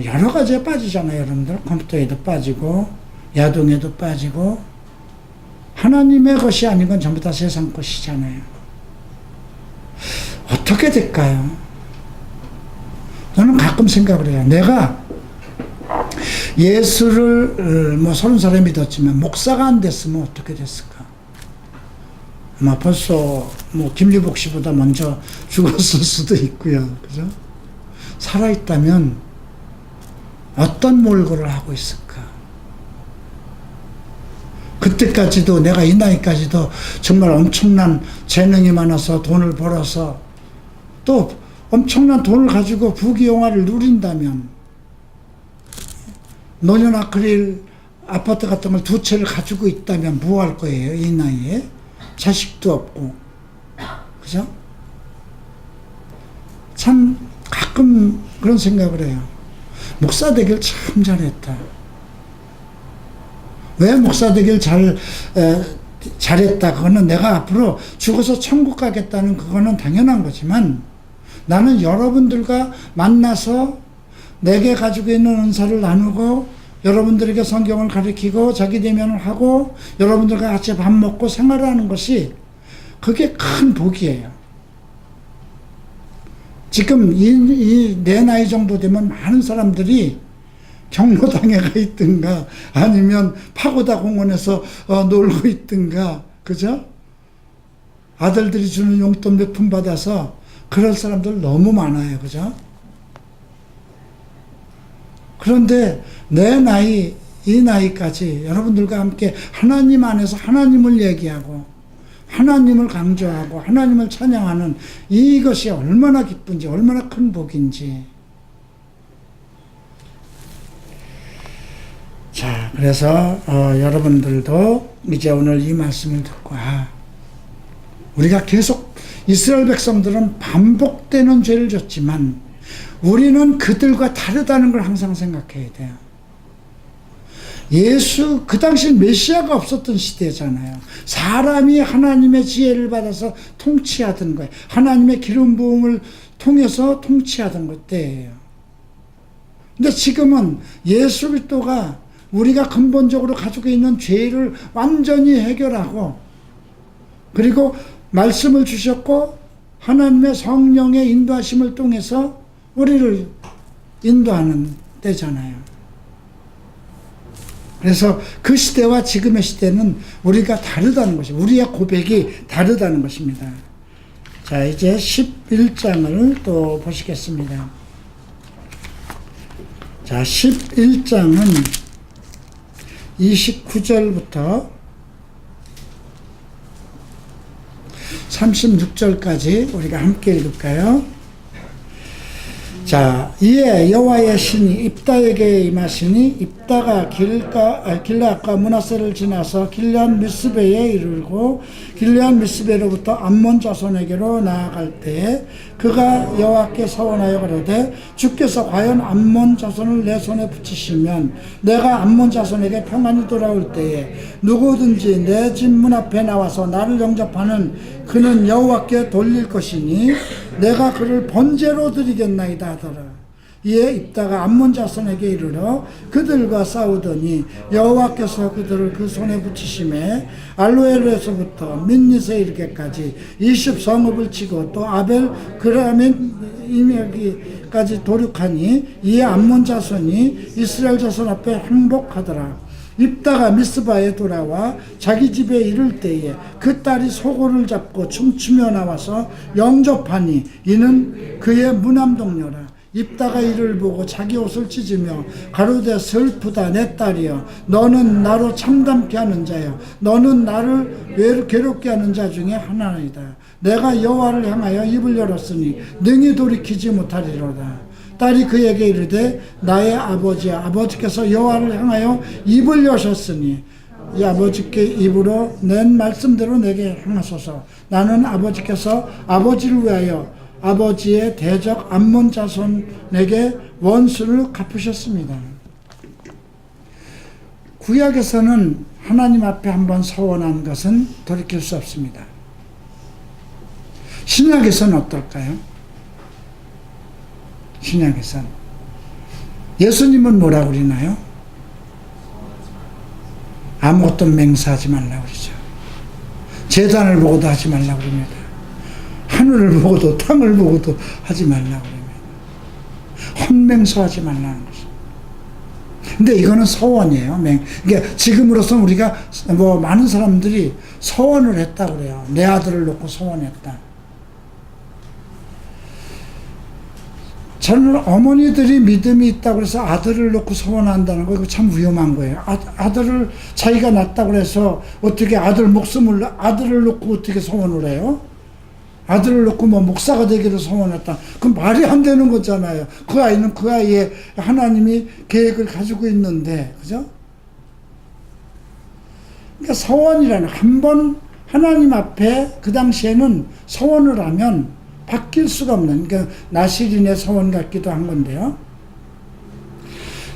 여러 가지에 빠지잖아요. 여러분들 컴퓨터에도 빠지고 야동에도 빠지고 하나님의 것이 아닌 건 전부 다 세상 것이잖아요. 어떻게 될까요? 저는 가끔 생각을 해요. 내가 예수를 30살에 믿었지만 목사가 안 됐으면 어떻게 됐을까? 벌써 김유복 씨보다 먼저 죽었을 수도 있고요. 그죠? 살아있다면 어떤 몰골을 하고 있을까? 그때까지도 내가 이 나이까지도 정말 엄청난 재능이 많아서 돈을 벌어서 또 엄청난 돈을 가지고 부귀영화를 누린다면 노년 아크릴 아파트 같은 걸 2채를 가지고 있다면 뭐 할 거예요? 이 나이에 자식도 없고. 그죠? 참 가끔 그런 생각을 해요. 목사 되길 참 잘했다. 왜 목사 되길 잘했다. 그거는 내가 앞으로 죽어서 천국 가겠다는 그거는 당연한 거지만 나는 여러분들과 만나서 내게 가지고 있는 은사를 나누고 여러분들에게 성경을 가르치고 자기 대면을 하고 여러분들과 같이 밥 먹고 생활하는 것이 그게 큰 복이에요. 지금 내 나이 정도 되면 많은 사람들이 경로당에 가 있든가 아니면 파고다 공원에서 놀고 있든가, 그죠? 아들들이 주는 용돈 몇 푼 받아서 그럴 사람들 너무 많아요. 그죠? 그런데 내 나이, 이 나이까지 여러분들과 함께 하나님 안에서 하나님을 얘기하고 하나님을 강조하고 하나님을 찬양하는 이것이 얼마나 기쁜지 얼마나 큰 복인지. 자, 그래서 여러분들도 이제 오늘 이 말씀을 듣고 우리가 계속 이스라엘 백성들은 반복되는 죄를 졌지만 우리는 그들과 다르다는 걸 항상 생각해야 돼요. 예수, 그 당시 메시아가 없었던 시대잖아요. 사람이 하나님의 지혜를 받아서 통치하던 거예요. 하나님의 기름 부음을 통해서 통치하던 그때예요. 근데 지금은 예수 그리스도가 우리가 근본적으로 가지고 있는 죄를 완전히 해결하고 그리고 말씀을 주셨고 하나님의 성령의 인도하심을 통해서 우리를 인도하는 때잖아요. 그래서 그 시대와 지금의 시대는 우리가 다르다는 것이, 우리의 고백이 다르다는 것입니다. 자, 이제 11장을 또 보시겠습니다. 자, 11장은 29절부터 36절까지 우리가 함께 읽을까요? 자, 이에 여호와의 신이 입다에게 임하시니 입다가 길앗과 므낫세를 지나서 길앗 미스베에 이르고 길앗 미스베로부터 암몬 자손에게로 나아갈 때에 그가 여호와께 서원하여 가로되 주께서 과연 암몬 자손을 내 손에 붙이시면 내가 암몬 자손에게 평안히 돌아올 때에 누구든지 내 집 문 앞에 나와서 나를 영접하는 그는 여호와께 돌릴 것이니 내가 그를 번제로 드리겠나이다 하더라. 이에 입다가 암몬 자손에게 이르러 그들과 싸우더니 여호와께서 그들을 그 손에 붙이심에 알로엘에서부터 민닛에 이르게까지 20성읍을 치고 또 아벨 그라멘 이메기까지 도륙하니 이에 암몬 자손이 이스라엘 자손 앞에 행복하더라. 입다가 미스바에 돌아와 자기 집에 이를 때에 그 딸이 소고를 잡고 춤추며 나와서 영접하니 이는 그의 무남동료라. 입다가 이를 보고 자기 옷을 찢으며 가로되 슬프다 내 딸이여 너는 나로 참담케 하는 자여 너는 나를 괴롭게 하는 자 중에 하나이다. 내가 여호와를 향하여 입을 열었으니 능히 돌이키지 못하리로다. 딸이 그에게 이르되 나의 아버지야 아버지께서 여호와를 향하여 입을 여셨으니 이 아버지께 입으로 낸 말씀대로 내게 행하소서. 나는 아버지께서 아버지를 위하여 아버지의 대적 암몬 자손에게 원수를 갚으셨습니다. 구약에서는 하나님 앞에 한번 서원한 것은 돌이킬 수 없습니다. 신약에서는 어떨까요? 신약에서는 예수님은 뭐라고 그러나요? 아무것도 맹세하지 말라고 그러죠. 제단을 보고도 하지 말라고 그럽니다. 하늘을 보고도 땅을 보고도 하지 말라고 그럽니다. 헛맹소하지 말라는 것입니다. 근데 이거는 서원이에요. 그러니까 지금으로서 우리가 많은 사람들이 서원을 했다고 그래요. 내 아들을 놓고 서원했다. 저는 어머니들이 믿음이 있다고 해서 아들을 놓고 소원한다는 거 이거 참 위험한 거예요. 아들을 자기가 낳았다고 해서 어떻게 아들을 놓고 어떻게 소원을 해요? 아들을 놓고 목사가 되기를 소원했다. 그건 말이 안 되는 거잖아요. 그 아이는 그 아이의 하나님이 계획을 가지고 있는데, 그죠? 그러니까 소원이라는 한번 하나님 앞에 그 당시에는 소원을 하면 바뀔 수가 없는, 그러니까 나시린의 소원 같기도 한 건데요.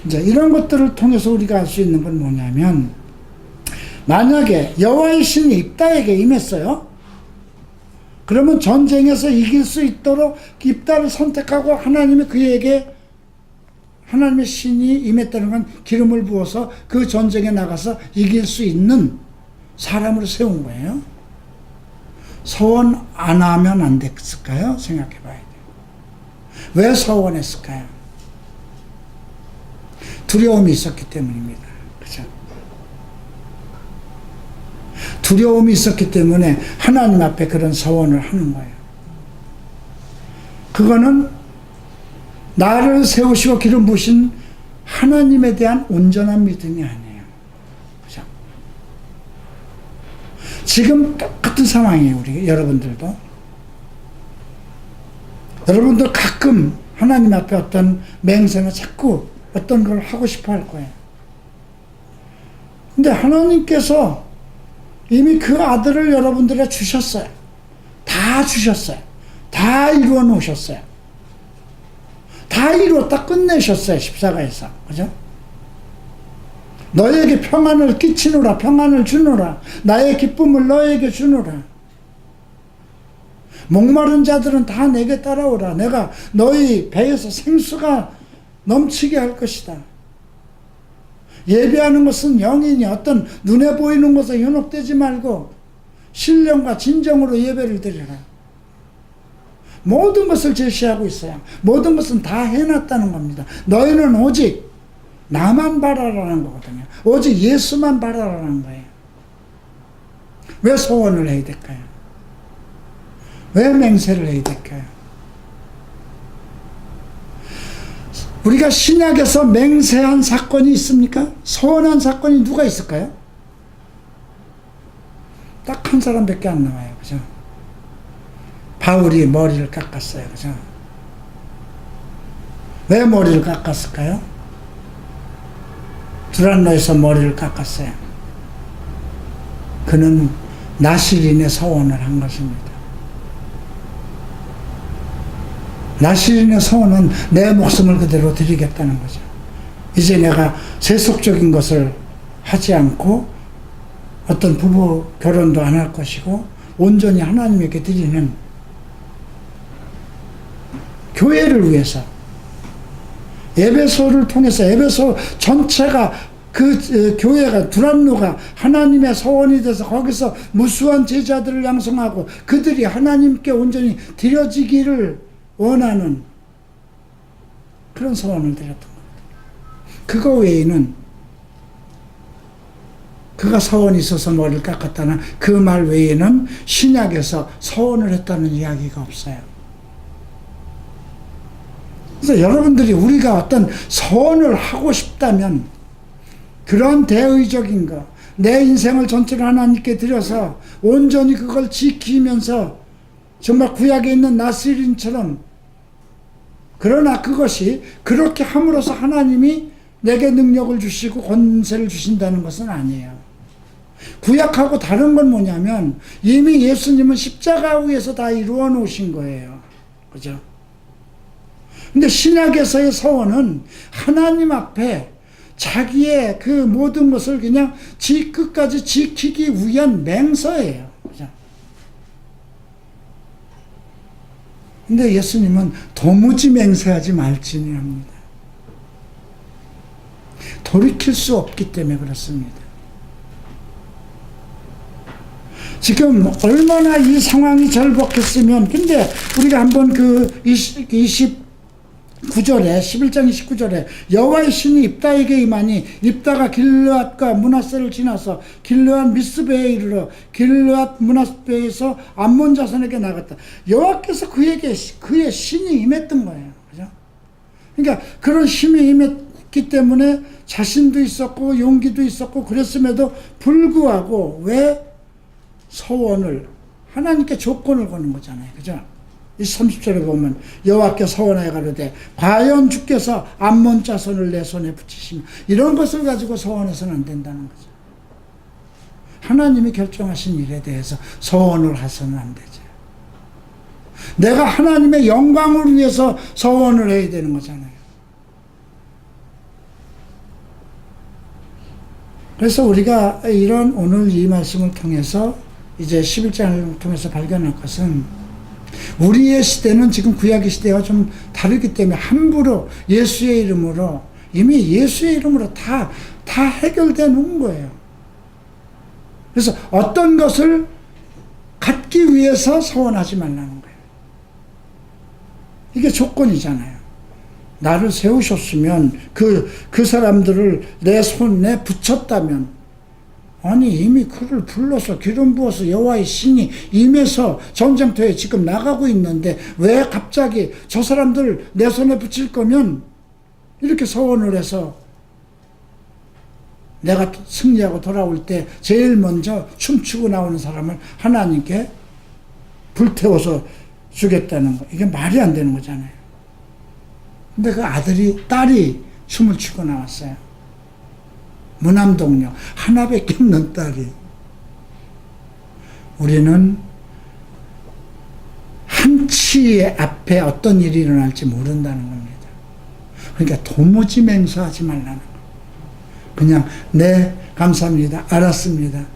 이제 이런 것들을 통해서 우리가 알 수 있는 건 뭐냐면, 만약에 여호와의 신이 입다에게 임했어요. 그러면 전쟁에서 이길 수 있도록 입다를 선택하고 하나님이 그에게 하나님의 신이 임했다는 건 기름을 부어서 그 전쟁에 나가서 이길 수 있는 사람으로 세운 거예요. 서원 안 하면 안 됐을까요? 생각해 봐야 돼요. 왜 서원했을까요? 두려움이 있었기 때문입니다. 그죠? 두려움이 있었기 때문에 하나님 앞에 그런 서원을 하는 거예요. 그거는 나를 세우시고 기름 부으신 하나님에 대한 온전한 믿음이 아니에요. 그죠? 지금 똑같은 상황이에요. 우리 여러분들도. 여러분도 가끔 하나님 앞에 어떤 맹세나 자꾸 어떤 걸 하고 싶어 할 거예요. 근데 하나님께서 이미 그 아들을 여러분들에게 주셨어요. 다 주셨어요. 다 이루어 놓으셨어요. 다 이루었다 끝내셨어요. 십자가에서. 그죠? 너에게 평안을 끼치노라. 평안을 주노라. 나의 기쁨을 너에게 주노라. 목마른 자들은 다 내게 따라오라. 내가 너희 배에서 생수가 넘치게 할 것이다. 예배하는 것은 영이니 어떤 눈에 보이는 것에 현혹되지 말고 신령과 진정으로 예배를 드리라. 모든 것을 제시하고 있어요. 모든 것은 다 해놨다는 겁니다. 너희는 오직 나만 바라라는 거거든요. 오직 예수만 바라라는 거예요. 왜 소원을 해야 될까요? 왜 맹세를 해야 될까요? 우리가 신약에서 맹세한 사건이 있습니까? 소원한 사건이 누가 있을까요? 딱 한 사람밖에 안 나와요. 그죠? 바울이 머리를 깎았어요. 그죠? 왜 머리를 깎았을까요? 두란노에서 머리를 깎았어요. 그는 나실인의 서원을 한 것입니다. 나실인의 서원은 내 목숨을 그대로 드리겠다는 거죠. 이제 내가 세속적인 것을 하지 않고 어떤 부부 결혼도 안 할 것이고 온전히 하나님에게 드리는 교회를 위해서 에베소를 통해서 에베소 전체가 그 교회가 두란노가 하나님의 서원이 돼서 거기서 무수한 제자들을 양성하고 그들이 하나님께 온전히 드려지기를 원하는 그런 서원을 드렸던 겁니다. 그거 외에는 그가 서원이 있어서 머리를 깎았다는 그 말 외에는 신약에서 서원을 했다는 이야기가 없어요. 그래서 여러분들이 우리가 어떤 서원을 하고 싶다면 그런 대의적인 거, 내 인생을 전체로 하나님께 드려서 온전히 그걸 지키면서 정말 구약에 있는 나스린처럼, 그러나 그것이 그렇게 함으로써 하나님이 내게 능력을 주시고 권세를 주신다는 것은 아니에요. 구약하고 다른 건 뭐냐면 이미 예수님은 십자가 위에서 다 이루어 놓으신 거예요. 그죠? 근데 신약에서의 서원은 하나님 앞에 자기의 그 모든 것을 그냥 끝까지 지키기 위한 맹서예요. 그죠? 근데 예수님은 도무지 맹세하지 말지니랍니다. 돌이킬 수 없기 때문에 그렇습니다. 지금 얼마나 이 상황이 절박했으면, 근데 우리가 한번 그 29절에 11장 29절에 여호와의 신이 입다에게 임하니 입다가 길르앗과 므낫세를 지나서 길르앗 미스베에 이르러 길르앗 므낫세에서 암몬 자손에게 나갔다. 여호와께서 그에게 그의 신이 임했던 거예요. 그죠? 그러니까 그런 힘이 임했기 때문에 자신도 있었고 용기도 있었고 그랬음에도 불구하고 왜 서원을 하나님께 조건을 거는 거잖아요. 그죠? 이 30절에 보면 여호와께 서원하여 가로되 과연 주께서 암몬 자손을 내 손에 붙이시면, 이런 것을 가지고 서원해서는 안 된다는 거죠. 하나님이 결정하신 일에 대해서 서원을 해서는 안 되죠. 내가 하나님의 영광을 위해서 서원을 해야 되는 거잖아요. 그래서 우리가 이런 오늘 이 말씀을 통해서 이제 11장을 통해서 발견할 것은, 우리의 시대는 지금 구약의 시대와 좀 다르기 때문에 함부로 예수의 이름으로, 이미 예수의 이름으로 다 해결되어 놓은 거예요. 그래서 어떤 것을 갖기 위해서 서원하지 말라는 거예요. 이게 조건이잖아요. 나를 세우셨으면 그 사람들을 내 손에 붙였다면, 아니 이미 그를 불러서 기름 부어서 여호와의 신이 임해서 전쟁터에 지금 나가고 있는데 왜 갑자기 저 사람들 내 손에 붙일 거면 이렇게 서원을 해서 내가 승리하고 돌아올 때 제일 먼저 춤추고 나오는 사람을 하나님께 불태워서 주겠다는 거, 이게 말이 안 되는 거잖아요. 근데 그 딸이 춤을 추고 나왔어요. 무남동녀 하나밖에 없는 딸이. 우리는 한치 앞에 어떤 일이 일어날지 모른다는 겁니다. 그러니까 도무지 맹세하지 말라는 거예요. 그냥 네 감사합니다, 알았습니다,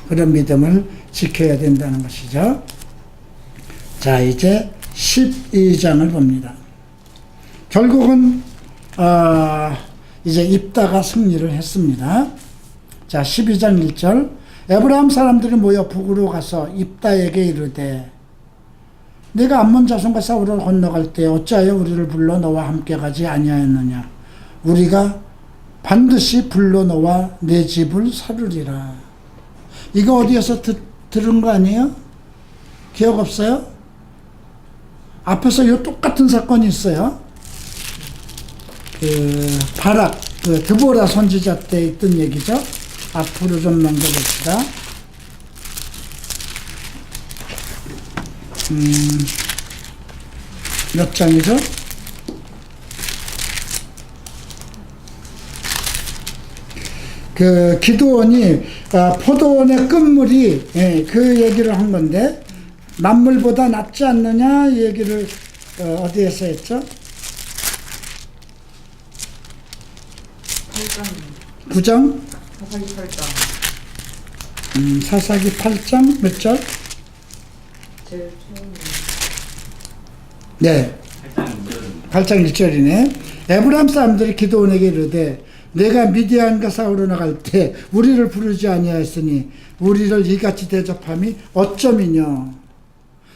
그런 믿음을 지켜야 된다는 것이죠. 자, 이제 12장을 봅니다. 결국은 이제 입다가 승리를 했습니다. 자, 12장 1절. 에브라임 사람들이 모여 북으로 가서 입다에게 이르되 네가 암몬 자손과 싸우러 건너갈 때 어찌하여 우리를 불러 너와 함께 가지 아니하였느냐. 우리가 반드시 불러 너와 내 집을 사르리라. 이거 어디에서 들은 거 아니에요? 기억 없어요? 앞에서 이 똑같은 사건이 있어요. 바락, 드보라 선지자 때 있던 얘기죠. 앞으로 좀 넘겨봅시다. 몇 장이죠? 그 기드온이 포도원의 끝물이 그 얘기를 한 건데 만물보다 낫지 않느냐 이 얘기를 어디에서 했죠? 8장 9장? 사사기 8장 사사기 8장 몇 절? 제일 처음에 네. 8장 1절이네. 에브라임 사람들이 기드온에게 이르되 내가 미디안과 싸우러 나갈 때 우리를 부르지 아니하였으니 우리를 이같이 대접함이 어쩌미뇨.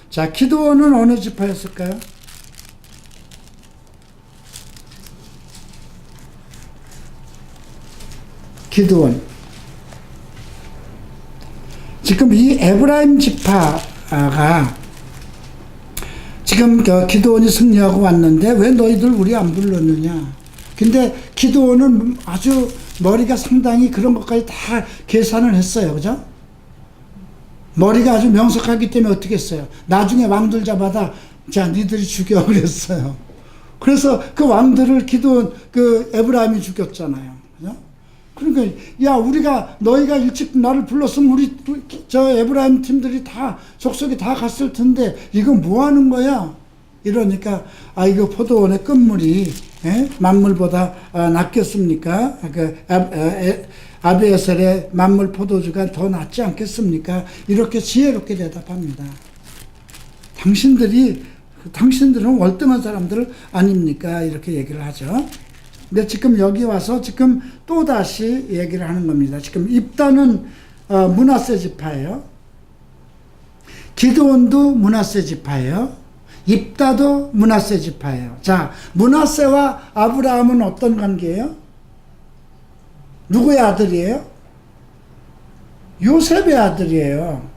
자, 기드온은 어느 지파였을까요? 기드온. 지금 이 에브라임 지파가 지금 기드온이 승리하고 왔는데 왜 너희들 우리 안 불렀느냐. 근데 기드온은 아주 머리가 상당히 그런 것까지 다 계산을 했어요. 그죠? 머리가 아주 명석하기 때문에 어떻게 했어요? 나중에 왕들 잡아다 자 니들이 죽여 그랬어요. 그래서 그 왕들을 기드온 그 에브라임이 죽였잖아요. 그죠? 그러니까 야 우리가 너희가 일찍 나를 불렀으면 우리 저 에브라임 팀들이 다 족속이 다 갔을 텐데 이거 뭐 하는 거야? 이러니까 이거 포도원의 끝물이 만물보다 낫겠습니까? 그 아비에셀의 만물 포도주가 더 낫지 않겠습니까? 이렇게 지혜롭게 대답합니다. 당신들은 월등한 사람들 아닙니까? 이렇게 얘기를 하죠. 근데 지금 여기 와서 지금 또 다시 얘기를 하는 겁니다. 지금 입다는 므낫세 지파예요. 기드온도 므낫세 지파예요. 입다도 므낫세 지파예요. 자, 므낫세와 아브라함은 어떤 관계예요? 누구의 아들이에요? 요셉의 아들이에요.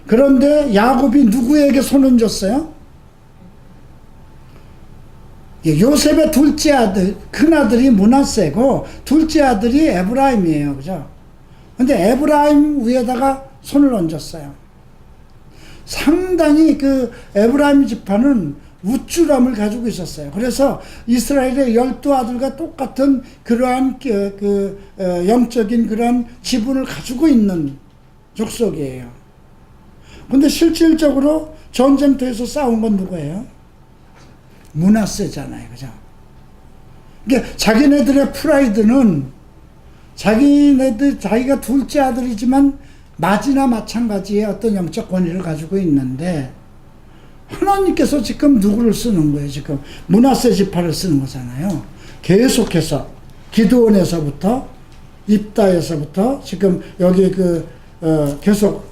그런데 야곱이 누구에게 손을 줬어요? 요셉의 둘째 아들, 큰 아들이 므낫세고 둘째 아들이 에브라임이에요. 그죠? 근데 에브라임 위에다가 손을 얹었어요. 상당히 그 에브라임 지파는 우쭐함을 가지고 있었어요. 그래서 이스라엘의 12아들과 똑같은 그러한 영적인 그런 지분을 가지고 있는 족속이에요. 근데 실질적으로 전쟁터에서 싸운 건 누구예요? 므낫세잖아요. 그죠? 그러니까 자기네들의 프라이드는 자기가 둘째 아들이지만 맞이나 마찬가지의 어떤 영적 권위를 가지고 있는데 하나님께서 지금 누구를 쓰는 거예요? 지금 므낫세 지파를 쓰는 거잖아요. 계속해서 기드온에서부터 입다에서부터 지금 여기 계속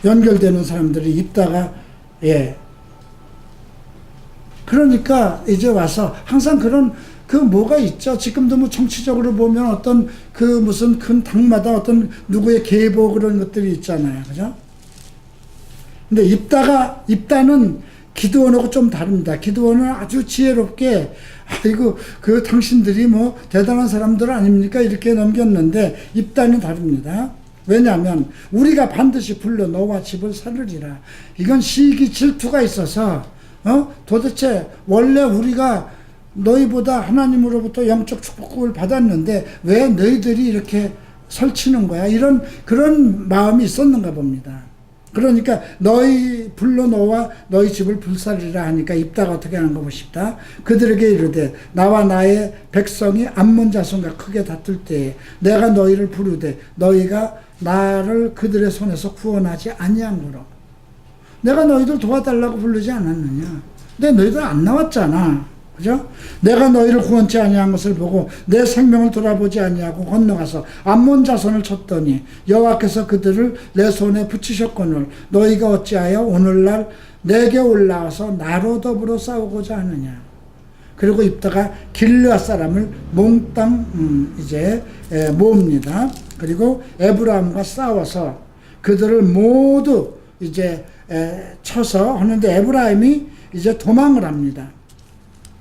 연결되는 사람들이 있다가 그러니까 이제 와서 항상 그런 뭐가 있죠. 지금도 뭐 정치적으로 보면 어떤 무슨 큰 당마다 어떤 누구의 계보 그런 것들이 있잖아요. 그죠? 근데 입다는 기드온하고 좀 다릅니다. 기드온은 아주 지혜롭게 아이고 당신들이 뭐 대단한 사람들 아닙니까? 이렇게 넘겼는데 입다는 다릅니다. 왜냐하면 우리가 반드시 불러 너와 집을 살으리라. 이건 시기 질투가 있어서 도대체 원래 우리가 너희보다 하나님으로부터 영적 축복을 받았는데 왜 너희들이 이렇게 설치는 거야? 그런 마음이 있었는가 봅니다. 그러니까 불러 너와 너희 집을 불살리라 하니까 입다가 어떻게 하는 거 보십니다. 그들에게 이르되 나와 나의 백성이 암몬 자손과 크게 다툴 때에 내가 너희를 부르되 너희가 나를 그들의 손에서 구원하지 아니함으로 내가 너희들 도와달라고 부르지 않았느냐. 근데 너희들 안 나왔잖아. 그죠? 내가 너희를 구원치 아니한 것을 보고 내 생명을 돌아보지 아니하고 건너가서 암몬 자손을 쳤더니 여호와께서 그들을 내 손에 붙이셨거늘 너희가 어찌하여 오늘날 내게 올라와서 나로 더불어 싸우고자 하느냐. 그리고 입다가 길르앗 사람을 몽땅 모읍니다. 그리고 에브라임과 싸워서 그들을 모두 쳐서 하는데 에브라임이 이제 도망을 합니다.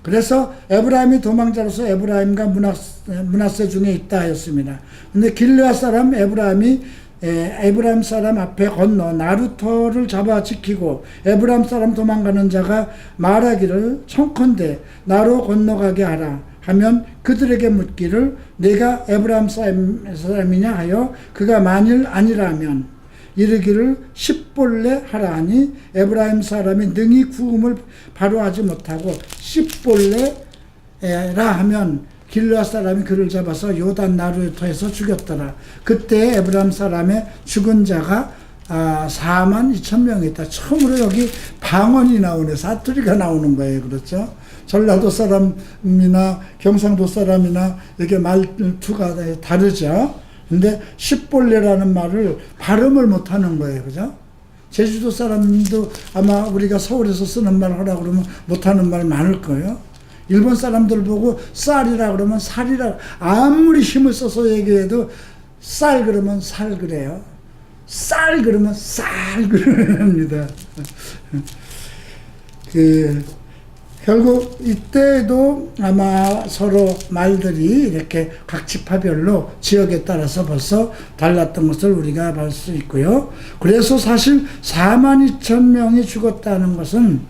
그래서 에브라임이 도망자로서 에브라임과 므낫세 중에 있다 하였습니다. 근데 길르앗 사람 에브라임 사람 앞에 건너 나루터를 잡아 지키고 에브라임 사람 도망가는 자가 말하기를 청컨대 나로 건너가게 하라 하면 그들에게 묻기를 내가 에브라임 사람이냐 하여 그가 만일 아니라면 이르기를 10볼래 하라 하니 에브라임 사람이 능히 구음을 바로 하지 못하고 10볼래라 하면 길르앗 사람이 그를 잡아서 요단 나루터에서 죽였더라. 그때 에브라임 사람의 죽은 자가 42,000명이 있다. 처음으로 여기 방언이 나오네. 사투리가 나오는 거예요. 그렇죠? 전라도 사람이나 경상도 사람이나 이렇게 말투가 다르죠. 근데 십볼레라는 말을 발음을 못 하는 거예요. 그죠? 제주도 사람도 아마 우리가 서울에서 쓰는 말 하라고 그러면 못 하는 말 많을 거예요. 일본 사람들 보고 쌀이라 그러면 살이라, 아무리 힘을 써서 얘기해도 쌀 그러면 살 그래요. 쌀 그러면 쌀 그럽니다. 결국 이때도 아마 서로 말들이 이렇게 각 지파별로 지역에 따라서 벌써 달랐던 것을 우리가 볼 수 있고요. 그래서 사실 42,000명이 죽었다는 것은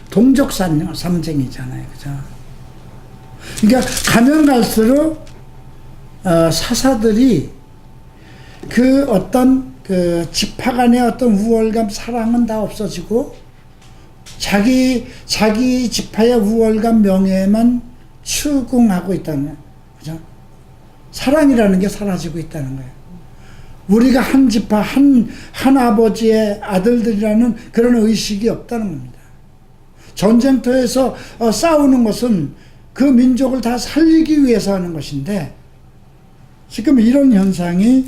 동족 상징이잖아요. 그죠? 그러니까 가면 갈수록 사사들이 그 어떤 그 지파 간의 어떤 우월감, 사랑은 다 없어지고 자기 지파의 우월감, 명예만 추궁하고 있다는 거예요. 그죠? 사랑이라는 게 사라지고 있다는 거예요. 우리가 한 지파, 한 아버지의 아들들이라는 그런 의식이 없다는 겁니다. 전쟁터에서 싸우는 것은 그 민족을 다 살리기 위해서 하는 것인데 지금 이런 현상이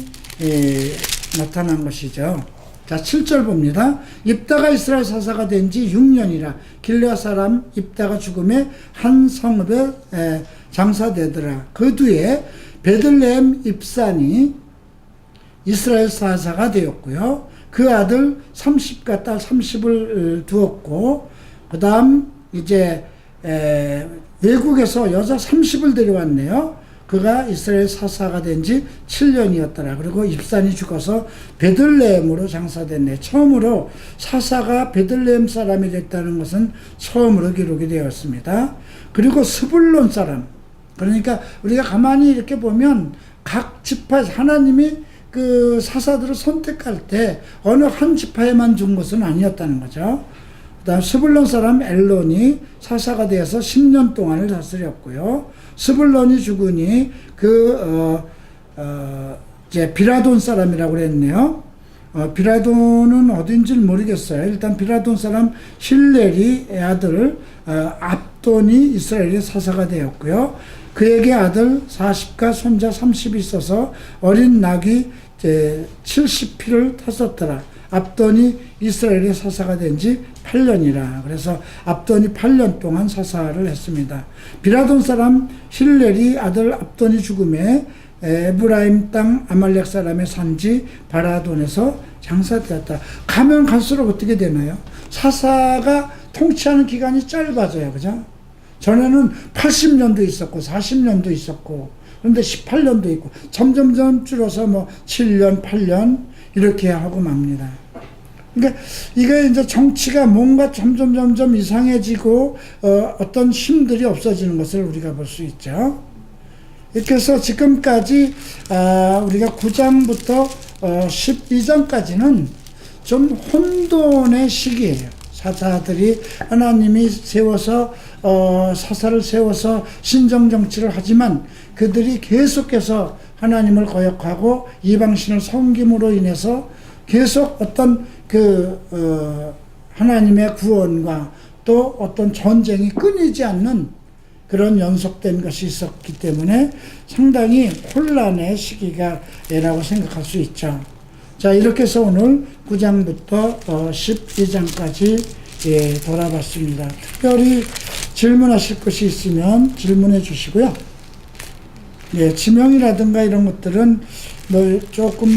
나타난 것이죠. 자, 7절 봅니다. 입다가 이스라엘 사사가 된 지 6년이라 길르앗 사람 입다가 죽음에 한 성읍에 장사되더라. 그 뒤에 베들레헴 입산이 이스라엘 사사가 되었고요. 그 아들 30과 딸 30을 두었고, 그 다음 이제 외국에서 여자 30을 데려왔네요. 그가 이스라엘 사사가 된 지 7년이었더라. 그리고 입산이 죽어서 베들레헴으로 장사됐네. 처음으로 사사가 베들레헴 사람이 됐다는 것은 처음으로 기록이 되었습니다. 그리고 스불론 사람. 그러니까 우리가 가만히 이렇게 보면 각 지파, 하나님이 그 사사들을 선택할 때 어느 한 지파에만 준 것은 아니었다는 거죠. 그 다음 스불론 사람 엘론이 사사가 되어서 10년 동안을 다스렸고요. 스불론이 죽으니 이제 비라돈 사람이라고 그랬네요. 비라돈은 어딘지 모르겠어요. 일단 비라돈 사람 힐렐이 아들 압돈이 이스라엘의 사사가 되었고요. 그에게 아들 40과 손자 30이 있어서 어린 낙이 70피를 탔었더라. 압돈이 이스라엘의 사사가 된 지 8년이라. 그래서 압돈이 8년 동안 사사를 했습니다. 비라돈 사람 힐렐이 아들 압돈이 죽음에 에브라임 땅 아말렉 사람의 산지 바라돈에서 장사되었다. 가면 갈수록 어떻게 되나요? 사사가 통치하는 기간이 짧아져요. 그죠? 전에는 80년도 있었고 40년도 있었고 그런데 18년도 있고 점점점 줄어서 뭐 7년, 8년 이렇게 하고 맙니다. 그러니까 이게 이제 정치가 뭔가 점점 이상해지고 어떤 힘들이 없어지는 것을 우리가 볼 수 있죠. 이렇게 해서 지금까지 우리가 9장부터 12장까지는 좀 혼돈의 시기예요. 사사들이 하나님이 세워서 사사를 세워서 신정정치를 하지만 그들이 계속해서 하나님을 거역하고 이방신을 섬김으로 인해서 계속 어떤 하나님의 구원과 또 어떤 전쟁이 끊이지 않는 그런 연속된 것이 있었기 때문에 상당히 혼란의 시기가라고 생각할 수 있죠. 자, 이렇게 해서 오늘 9장부터 12장까지 돌아봤습니다. 특별히 질문하실 것이 있으면 질문해 주시고요. 지명이라든가 이런 것들은 뭐 조금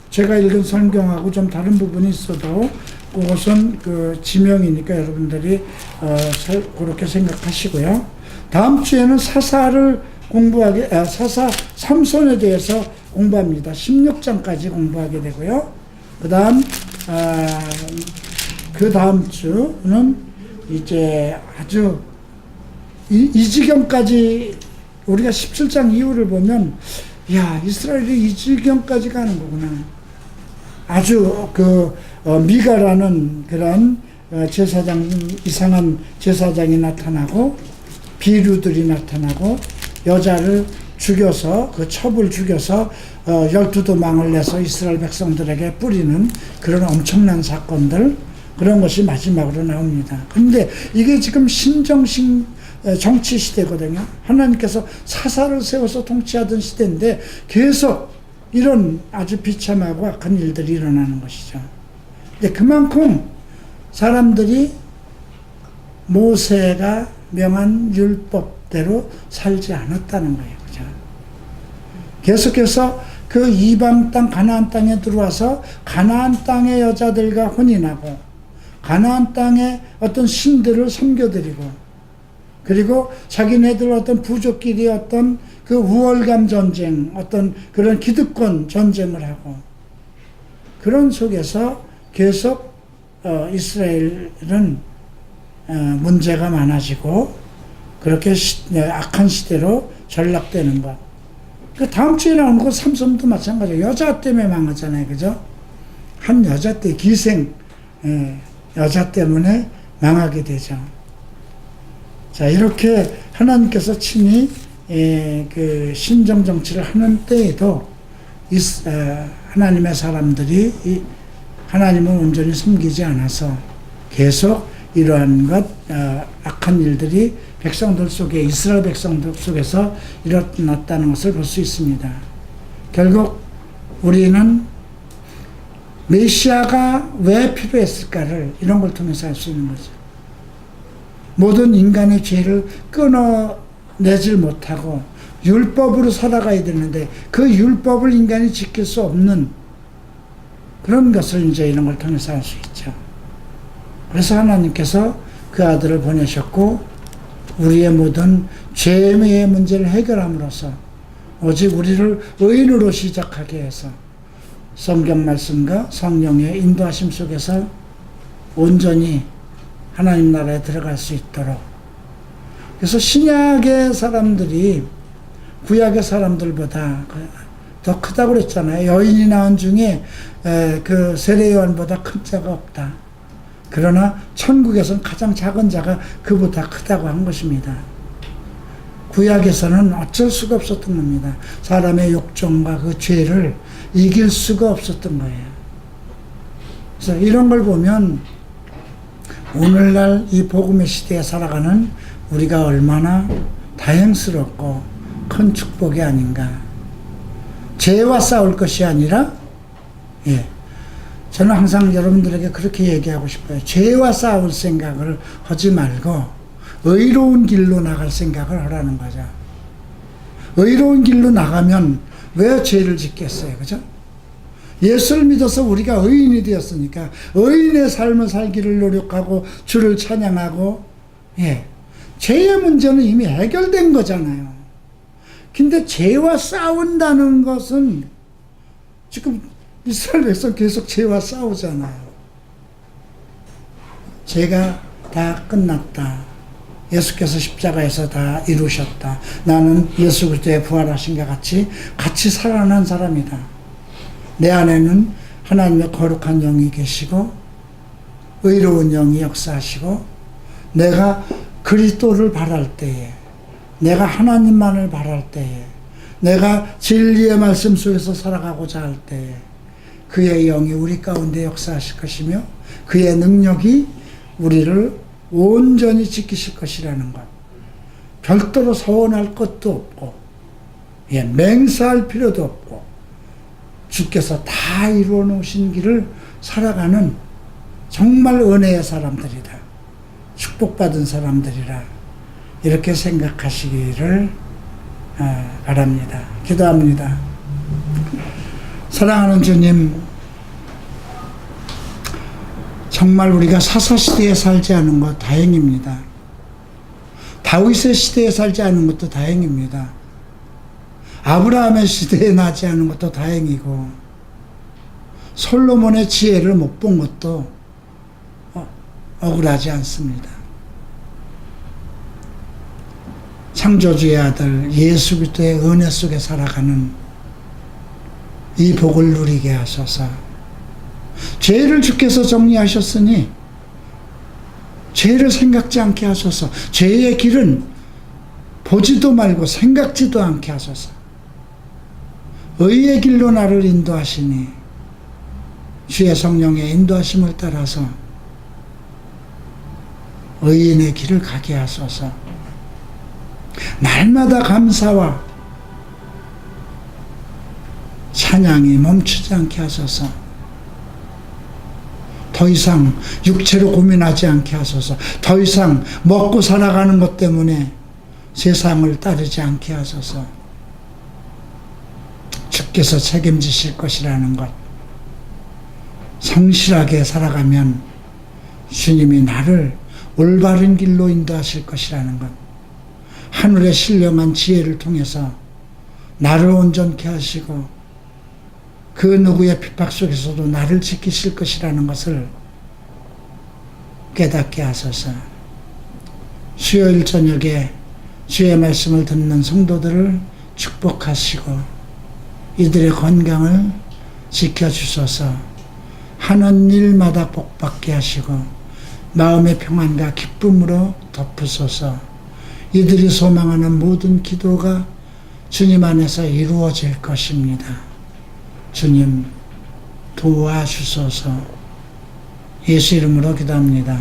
제가 읽은 성경하고 좀 다른 부분이 있어도 그것은 그 지명이니까 여러분들이 그렇게 생각하시고요. 다음 주에는 사사 삼손에 대해서 공부합니다. 16장까지 공부하게 되고요. 그 다음 주는 이제 아주 이 지경까지 우리가 17장 이후를 보면 야, 이스라엘이 이 지경까지 가는 거구나. 아주 미가라는 그런 제사장, 이상한 제사장이 나타나고 비류들이 나타나고 여자를 죽여서 그 첩을 죽여서 12도망을 내서 이스라엘 백성들에게 뿌리는 그런 엄청난 사건들, 그런 것이 마지막으로 나옵니다. 근데 이게 지금 신정신 정치 시대거든요. 하나님께서 사사를 세워서 통치하던 시대인데 계속 이런 아주 비참하고 악한 일들이 일어나는 것이죠. 근데 그만큼 사람들이 모세가 명한 율법대로 살지 않았다는 거예요. 그죠? 계속해서 그 이방 땅 가나안 땅에 들어와서 가나안 땅의 여자들과 혼인하고 가나안 땅의 어떤 신들을 섬겨드리고 그리고 자기네들 어떤 부족끼리 어떤 그 우월감 전쟁, 어떤 그런 기득권 전쟁을 하고 그런 속에서 계속 이스라엘은 문제가 많아지고 그렇게 악한 시대로 전락되는 것. 그 다음 주에 나오는 거 삼손도 마찬가지예요. 여자 때문에 망하잖아요. 그죠? 한 여자 때 기생 여자 때문에 망하게 되죠. 자, 이렇게 하나님께서 친히 그 신정 정치를 하는 때에도 하나님의 사람들이 하나님을 온전히 섬기지 않아서 계속 이러한 악한 일들이 백성들 속에, 이스라엘 백성들 속에서 일어났다는 것을 볼 수 있습니다. 결국 우리는 메시아가 왜 필요했을까를 이런 걸 통해서 알 수 있는 거죠. 모든 인간의 죄를 끊어내질 못하고 율법으로 살아가야 되는데 그 율법을 인간이 지킬 수 없는 그런 것을 이제 이런 걸 통해서 알 수 있죠. 그래서 하나님께서 그 아들을 보내셨고 우리의 모든 죄의 문제를 해결함으로써 오직 우리를 의인으로 시작하게 해서 성경 말씀과 성령의 인도하심 속에서 온전히 하나님 나라에 들어갈 수 있도록. 그래서 신약의 사람들이 구약의 사람들보다 더 크다고 그랬잖아요. 여인이 낳은 중에 그 세례 요한보다 큰 자가 없다. 그러나 천국에서는 가장 작은 자가 그보다 크다고 한 것입니다. 구약에서는 어쩔 수가 없었던 겁니다. 사람의 욕정과 그 죄를 이길 수가 없었던 거예요. 그래서 이런 걸 보면 오늘날 이 복음의 시대에 살아가는 우리가 얼마나 다행스럽고 큰 축복이 아닌가. 죄와 싸울 것이 아니라, 저는 항상 여러분들에게 그렇게 얘기하고 싶어요. 죄와 싸울 생각을 하지 말고 의로운 길로 나갈 생각을 하라는 거죠. 의로운 길로 나가면 왜 죄를 짓겠어요? 그죠? 예수를 믿어서 우리가 의인이 되었으니까 의인의 삶을 살기를 노력하고 주를 찬양하고, 죄의 문제는 이미 해결된 거잖아요. 근데 죄와 싸운다는 것은 지금 이스라엘 백성 계속 죄와 싸우잖아요. 죄가 다 끝났다. 예수께서 십자가에서 다 이루셨다. 나는 예수 그리스도의 부활하신 것 같이 살아난 사람이다. 내 안에는 하나님의 거룩한 영이 계시고 의로운 영이 역사하시고 내가 그리스도를 바랄 때에, 내가 하나님만을 바랄 때에, 내가 진리의 말씀 속에서 살아가고자 할 때에 그의 영이 우리 가운데 역사하실 것이며 그의 능력이 우리를 온전히 지키실 것이라는 것. 별도로 서원할 것도 없고 맹세할 필요도 없고 주께서 다 이루어 놓으신 길을 살아가는 정말 은혜의 사람들이다. 축복받은 사람들이라 이렇게 생각하시기를 바랍니다. 기도합니다. 사랑하는 주님, 정말 우리가 사사시대에 살지 않은 것 다행입니다. 다윗의 시대에 살지 않은 것도 다행입니다. 아브라함의 시대에 나지 않은 것도 다행이고 솔로몬의 지혜를 못 본 것도 억울하지 않습니다. 창조주의 아들 예수 그리스도의 은혜 속에 살아가는 이 복을 누리게 하소서. 죄를 주께서 정리하셨으니 죄를 생각지 않게 하소서. 죄의 길은 보지도 말고 생각지도 않게 하소서. 의의 길로 나를 인도하시니 주의 성령의 인도하심을 따라서 의인의 길을 가게 하소서. 날마다 감사와 찬양이 멈추지 않게 하소서. 더 이상 육체로 고민하지 않게 하소서. 더 이상 먹고 살아가는 것 때문에 세상을 따르지 않게 하소서. 주께서 책임지실 것이라는 것, 성실하게 살아가면 주님이 나를 올바른 길로 인도하실 것이라는 것, 하늘의 신령한 지혜를 통해서 나를 온전케 하시고 그 누구의 핍박 속에서도 나를 지키실 것이라는 것을 깨닫게 하소서. 수요일 저녁에 주의 말씀을 듣는 성도들을 축복하시고 이들의 건강을 지켜주소서. 하는 일마다 복받게 하시고 마음의 평안과 기쁨으로 덮으소서. 이들이 소망하는 모든 기도가 주님 안에서 이루어질 것입니다. 주님 도와주소서. 예수 이름으로 기도합니다.